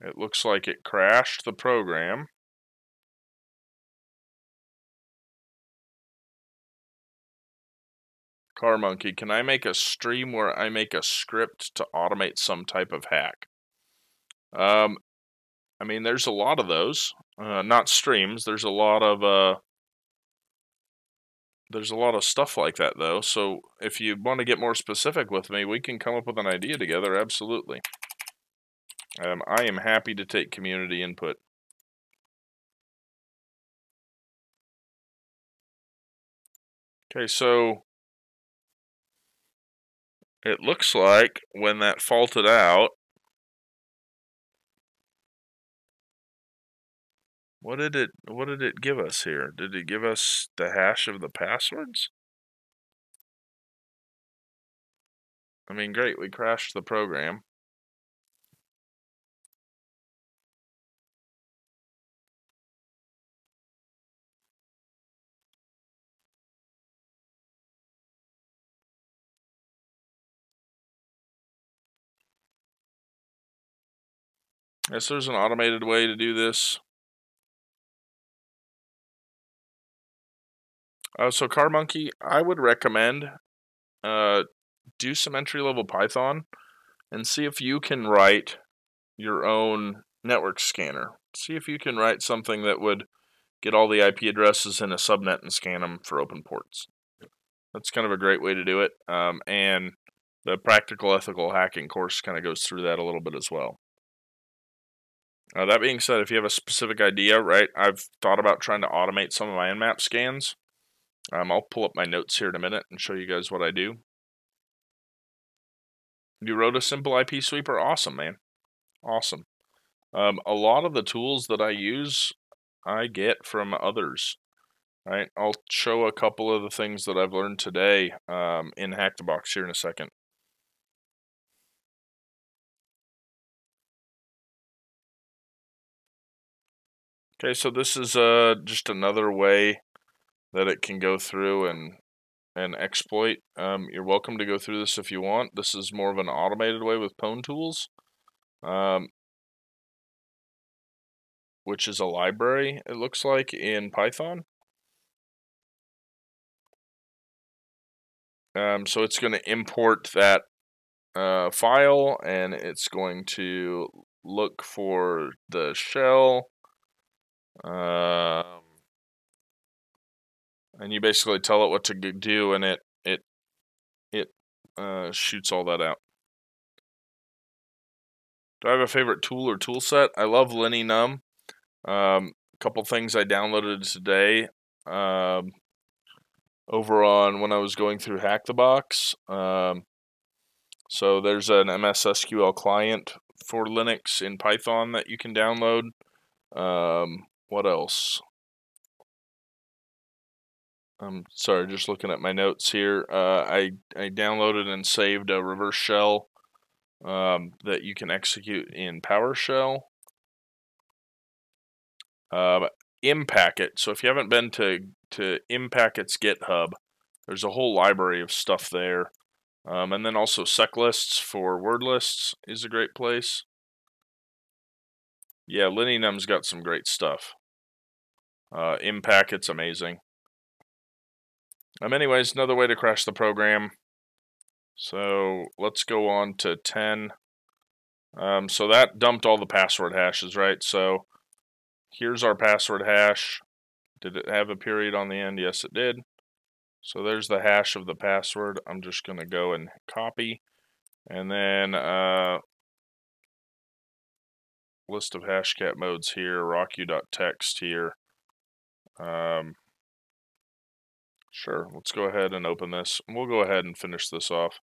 It looks like it crashed the program. Car Monkey, can I make a stream where I make a script to automate some type of hack? I mean, there's a lot of those. Not streams. There's a lot of stuff like that, though. So if you want to get more specific with me, we can come up with an idea together. Absolutely. I am happy to take community input. Okay, so it looks like when that faulted out, what did it give us here? Did it give us the hash of the passwords? I mean, great, we crashed the program. Yes, there's an automated way to do this. So Car Monkey, I would recommend do some entry-level Python and see if you can write your own network scanner. See if you can write something that would get all the IP addresses in a subnet and scan them for open ports. That's kind of a great way to do it. And the practical ethical hacking course kind of goes through that a little bit as well. That being said, if you have a specific idea, right, I've thought about trying to automate some of my Nmap scans. I'll pull up my notes here in a minute and show you guys what I do. You wrote a simple IP sweeper? Awesome, man. Awesome. A lot of the tools that I use, I get from others. Right? I'll show a couple of the things that I've learned today in Hack the Box here in a second. Okay, so this is just another way that it can go through and exploit. You're welcome to go through this if you want. This is more of an automated way with Pwn tools, which is a library, it looks like, in Python. So it's going to import that file, and it's going to look for the shell. And you basically tell it what to do, and it shoots all that out. Do I have a favorite tool or tool set? I love LiniNum. A couple things I downloaded today over on when I was going through Hack the Box. So there's an MS SQL client for Linux in Python that you can download. What else? I'm sorry, just looking at my notes here. I downloaded and saved a reverse shell that you can execute in PowerShell. Impacket. So if you haven't been to Impacket's GitHub, there's a whole library of stuff there. And then also SecLists for word lists is a great place. Yeah, LiniNum's got some great stuff. Impacket's amazing. Anyways, another way to crash the program. So let's go on to 10. So that dumped all the password hashes, right? So here's our password hash. Did it have a period on the end? Yes, it did. So there's the hash of the password. I'm just going to go and copy. And then list of hashcat modes here, rocku.txt here. Sure, let's go ahead and open this. We'll go ahead and finish this off.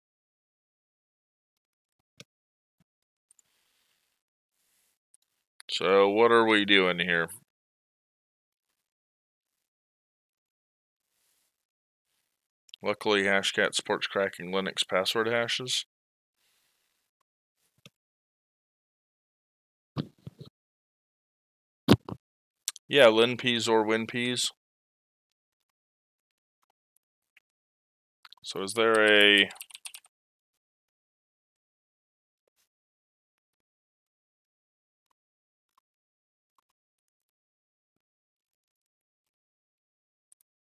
So what are we doing here? Luckily, Hashcat supports cracking Linux password hashes. Yeah, linpeas or winpeas. So is there a...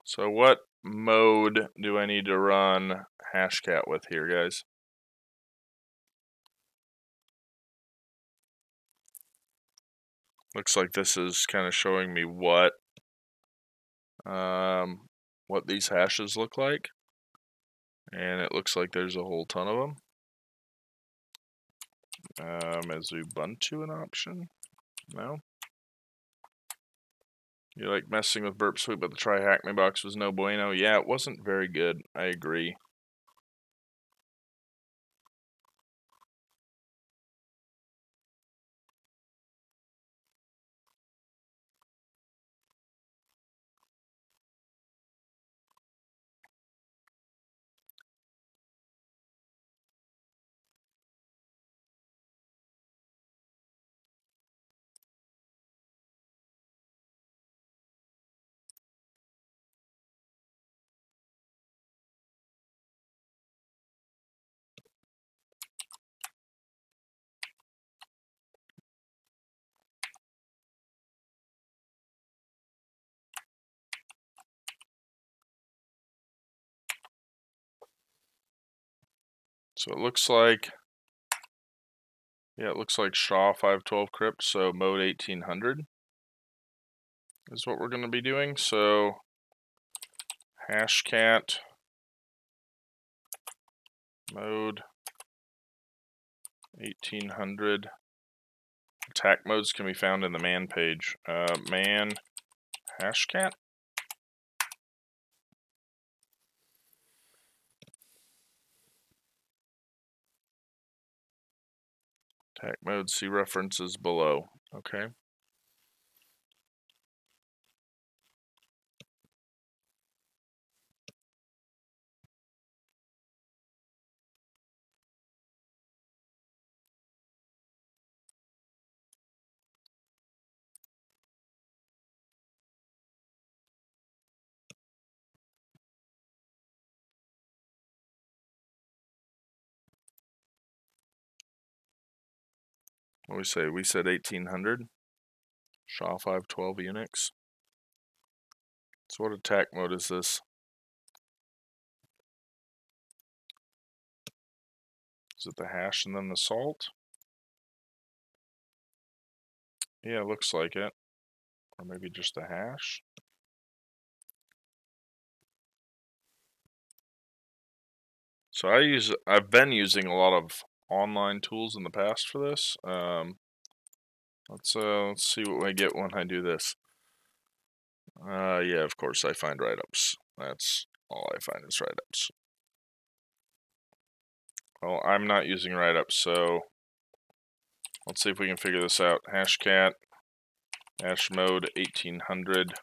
So what mode do I need to run Hashcat with here, guys? Looks like this is kind of showing me what these hashes look like. And it looks like there's a whole ton of them. Is Ubuntu an option? No. You like messing with Burp Suite, but the TryHackMe box was no bueno. Yeah, it wasn't very good. I agree. So it looks like, yeah, it looks like SHA-512 crypt, so mode 1800 is what we're going to be doing. So hashcat mode 1800. Attack modes can be found in the man page. Man hashcat. Attack mode, see references below. Okay. What do we say? We said 1800. SHA-512 Unix. So what attack mode is this? Is it the hash and then the salt? Yeah, it looks like it. Or maybe just the hash. So I've been using a lot of online tools in the past for this. Let's see what I get when I do this. Yeah, of course I find write-ups. That's all I find is write-ups. Well, I'm not using write-ups, so let's see if we can figure this out. Hashcat, hash mode 1800,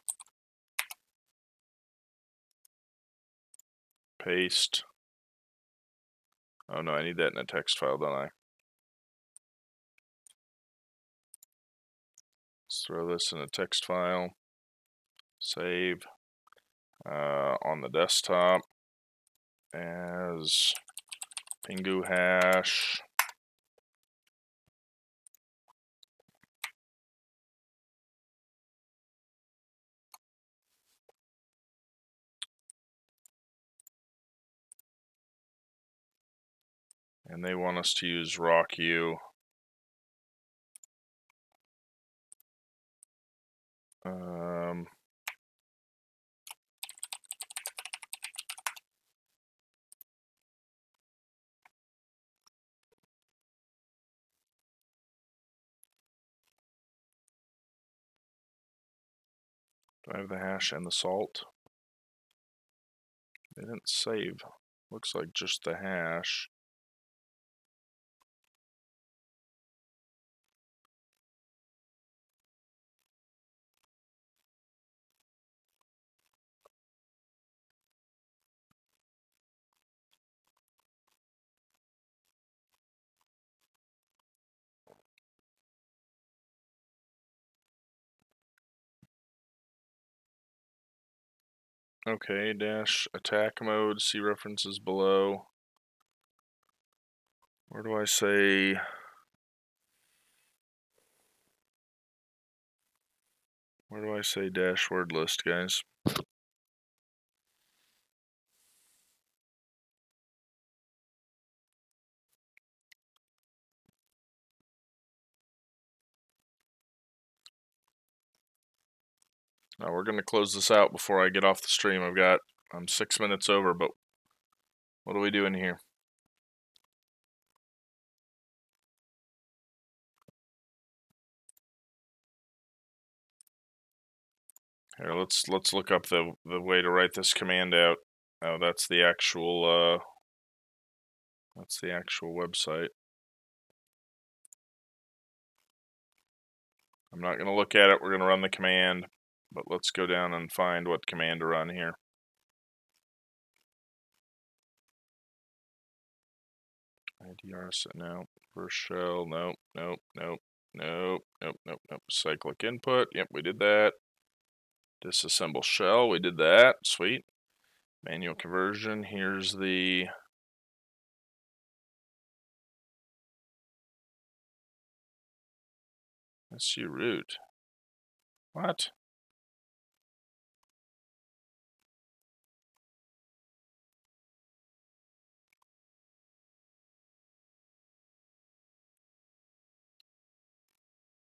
paste. Oh no, I need that in a text file, don't I? Let's throw this in a text file. Save on the desktop as Pingu hash. And they want us to use RockU. Do I have the hash and the salt? They didn't save. Looks like just the hash. Okay, dash attack mode, see references below. Where do I say dash word list, guys? Now we're gonna close this out before I get off the stream. I'm 6 minutes over, but what are we doing here? Here, let's look up the way to write this command out. Oh, that's the actual website. I'm not gonna look at it. We're gonna run the command, but let's go down and find what command to run here. IDR set no. First shell, nope. Cyclic input, yep, we did that. Disassemble shell, we did that, sweet. Manual conversion, here's the SU root. What?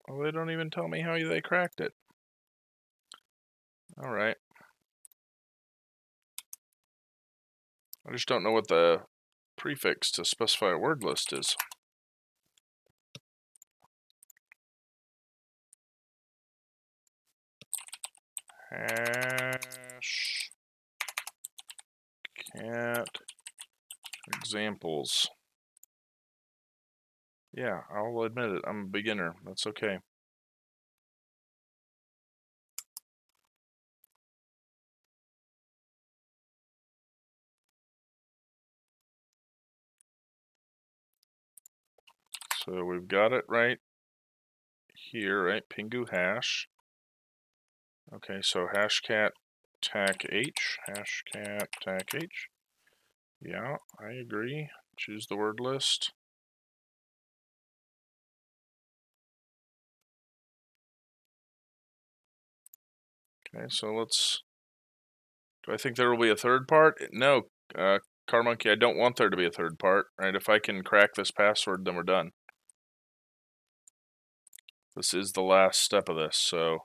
Well, they don't even tell me how they cracked it. All right. I just don't know what the prefix to specify a word list is. Hash cat examples. Yeah, I'll admit it. I'm a beginner. That's okay. So we've got it right here, right? Pingu hash. Okay, so hashcat tac h, hashcat tac h. Yeah, I agree. Choose the word list. Okay, so let's. Do I think there will be a third part? No. Car Monkey, I don't want there to be a third part, right? If I can crack this password, then we're done. This is the last step of this, so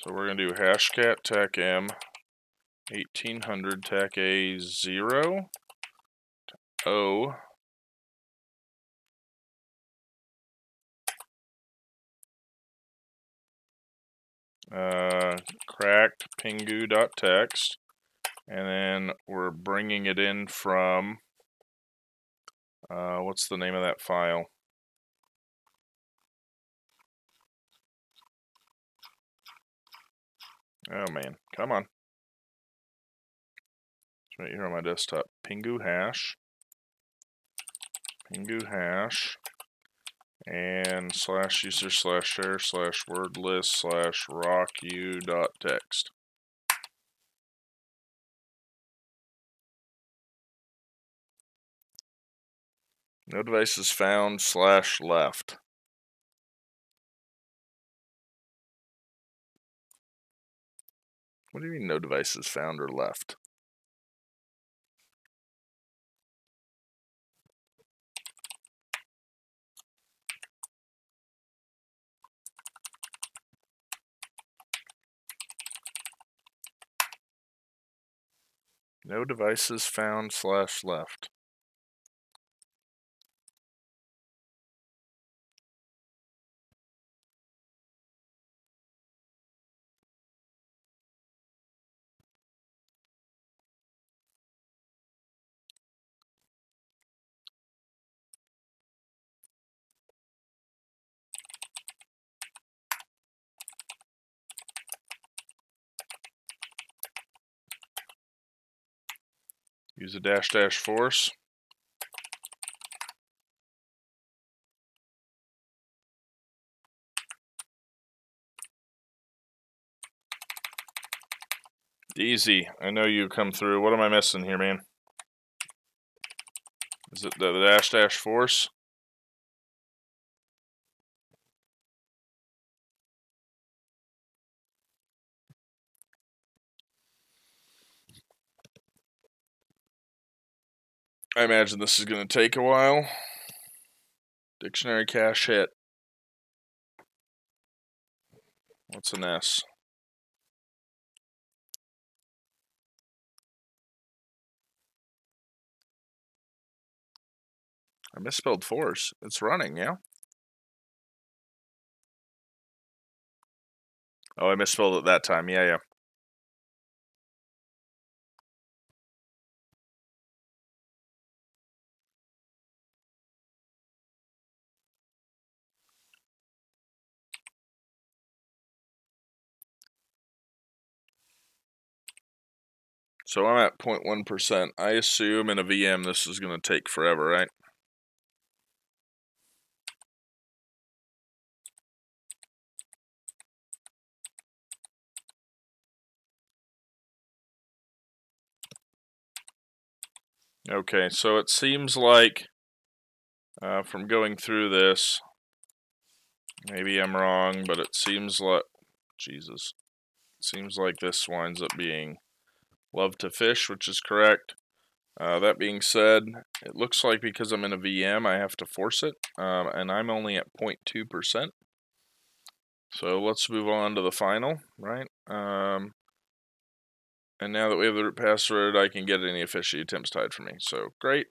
we're gonna do hashcat tac m 1800 tac a 0 o cracked pingu.txt, and then we're bringing it in from what's the name of that file? Oh man, come on. It's right here on my desktop. Pingu hash, and /user/share/wordlist/rocku.txt. No devices found /left. What do you mean no devices found or left? No devices found /left. Use a -- force. Easy. I know you come through. What am I missing here, man? Is it the -- force? I imagine this is going to take a while. Dictionary cache hit. What's an S? I misspelled force. It's running, yeah? Oh, I misspelled it that time. Yeah. So I'm at 0.1%. I assume in a VM this is going to take forever, right? Okay, so it seems like from going through this, maybe I'm wrong, but it seems like, Jesus, it seems like this winds up being love to fish, which is correct. That being said, it looks like because I'm in a VM, I have to force it, and I'm only at 0.2%. So let's move on to the final, right? And now that we have the root password, I can get any efficiency attempts tied for me. So great.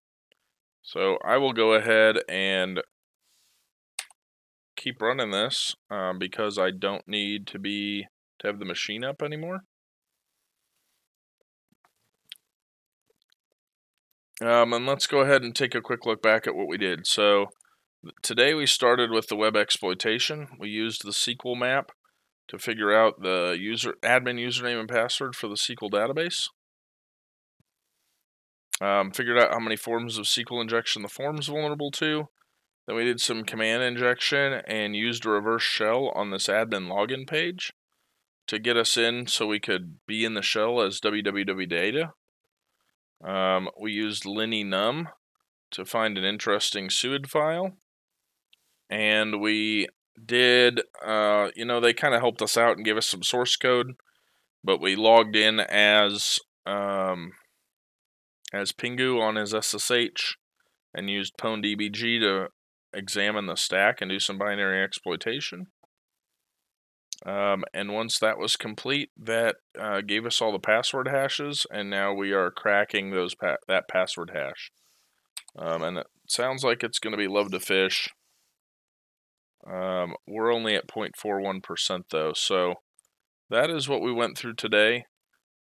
So I will go ahead and keep running this because I don't need to have the machine up anymore. And let's go ahead and take a quick look back at what we did. So today we started with the web exploitation. We used the SQL map to figure out the admin username and password for the SQL database. Figured out how many forms of SQL injection the form's vulnerable to. Then we did some command injection and used a reverse shell on this admin login page to get us in so we could be in the shell as www data. We used linynum to find an interesting SUID file. And we did, they kind of helped us out and gave us some source code, but we logged in as as Pingu on his SSH and used PwnDBG to examine the stack and do some binary exploitation. And once that was complete, that gave us all the password hashes, and now we are cracking that password hash. And it sounds like it's going to be love to fish. We're only at 0.41% though, so that is what we went through today.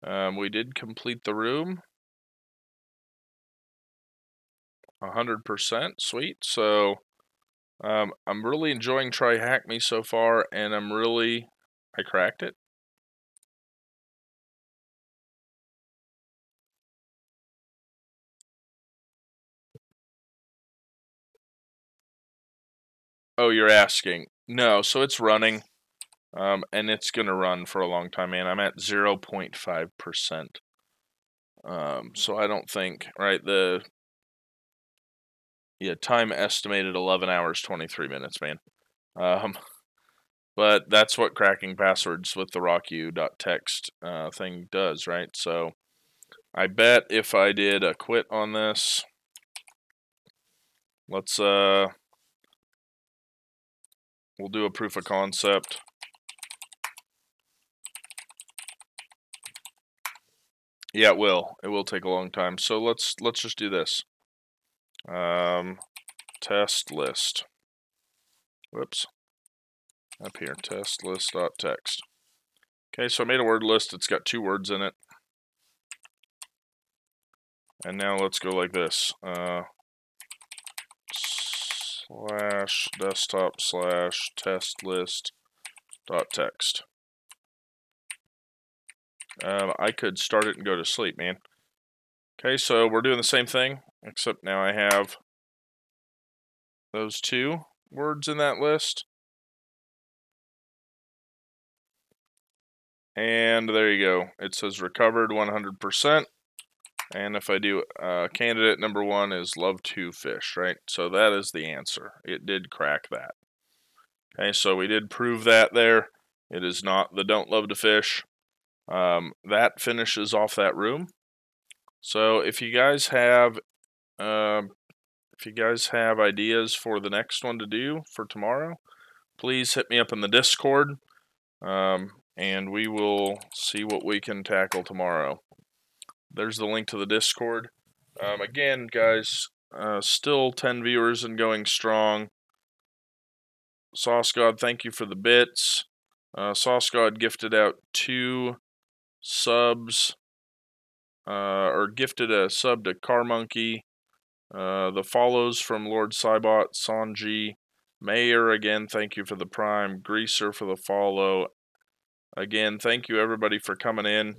We did complete the room. 100%, sweet. So I'm really enjoying TryHackMe so far, and I cracked it. Oh, you're asking. No, so it's running, and it's going to run for a long time, man. I'm at 0.5%. So I don't think, right, time estimated 11 hours, 23 minutes, man. But that's what cracking passwords with the rocku.txt thing does, right? So I bet if I did a quit on this, we'll do a proof of concept. Yeah, it will. It will take a long time. So let's just do this. Test list. Whoops. Up here, test list.txt. Okay, so I made a word list. It's got 2 words in it. And now let's go like this. /desktop/test list.txt. I could start it and go to sleep, man. Okay, so we're doing the same thing, except now I have those 2 words in that list. And there you go. It says recovered 100%. And if I do candidate number 1 is love to fish, right? So that is the answer. It did crack that. Okay, so we did prove that there. It is not the don't love to fish. That finishes off that room. So if you guys have ideas for the next one to do for tomorrow, please hit me up in the Discord, and we will see what we can tackle tomorrow. There's the link to the Discord. Again, guys, still 10 viewers and going strong. Sauce God, thank you for the bits. Sauce God gifted out 2 subs, or gifted a sub to Car Monkey. The follows from Lord Cybot, Sanji, Mayor, again, thank you for the prime. Greaser for the follow. Again, thank you everybody for coming in.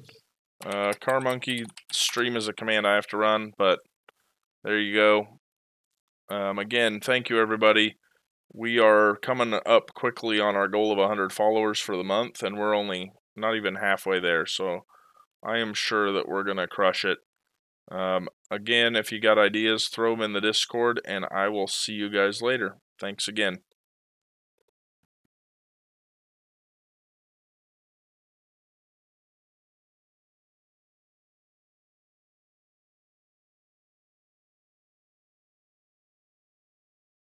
Car Monkey stream is a command I have to run, but there you go. Again, thank you everybody. We are coming up quickly on our goal of 100 followers for the month, and we're only not even halfway there, so I am sure that we're going to crush it. Again, if you got ideas, throw them in the Discord, and I will see you guys later. Thanks again.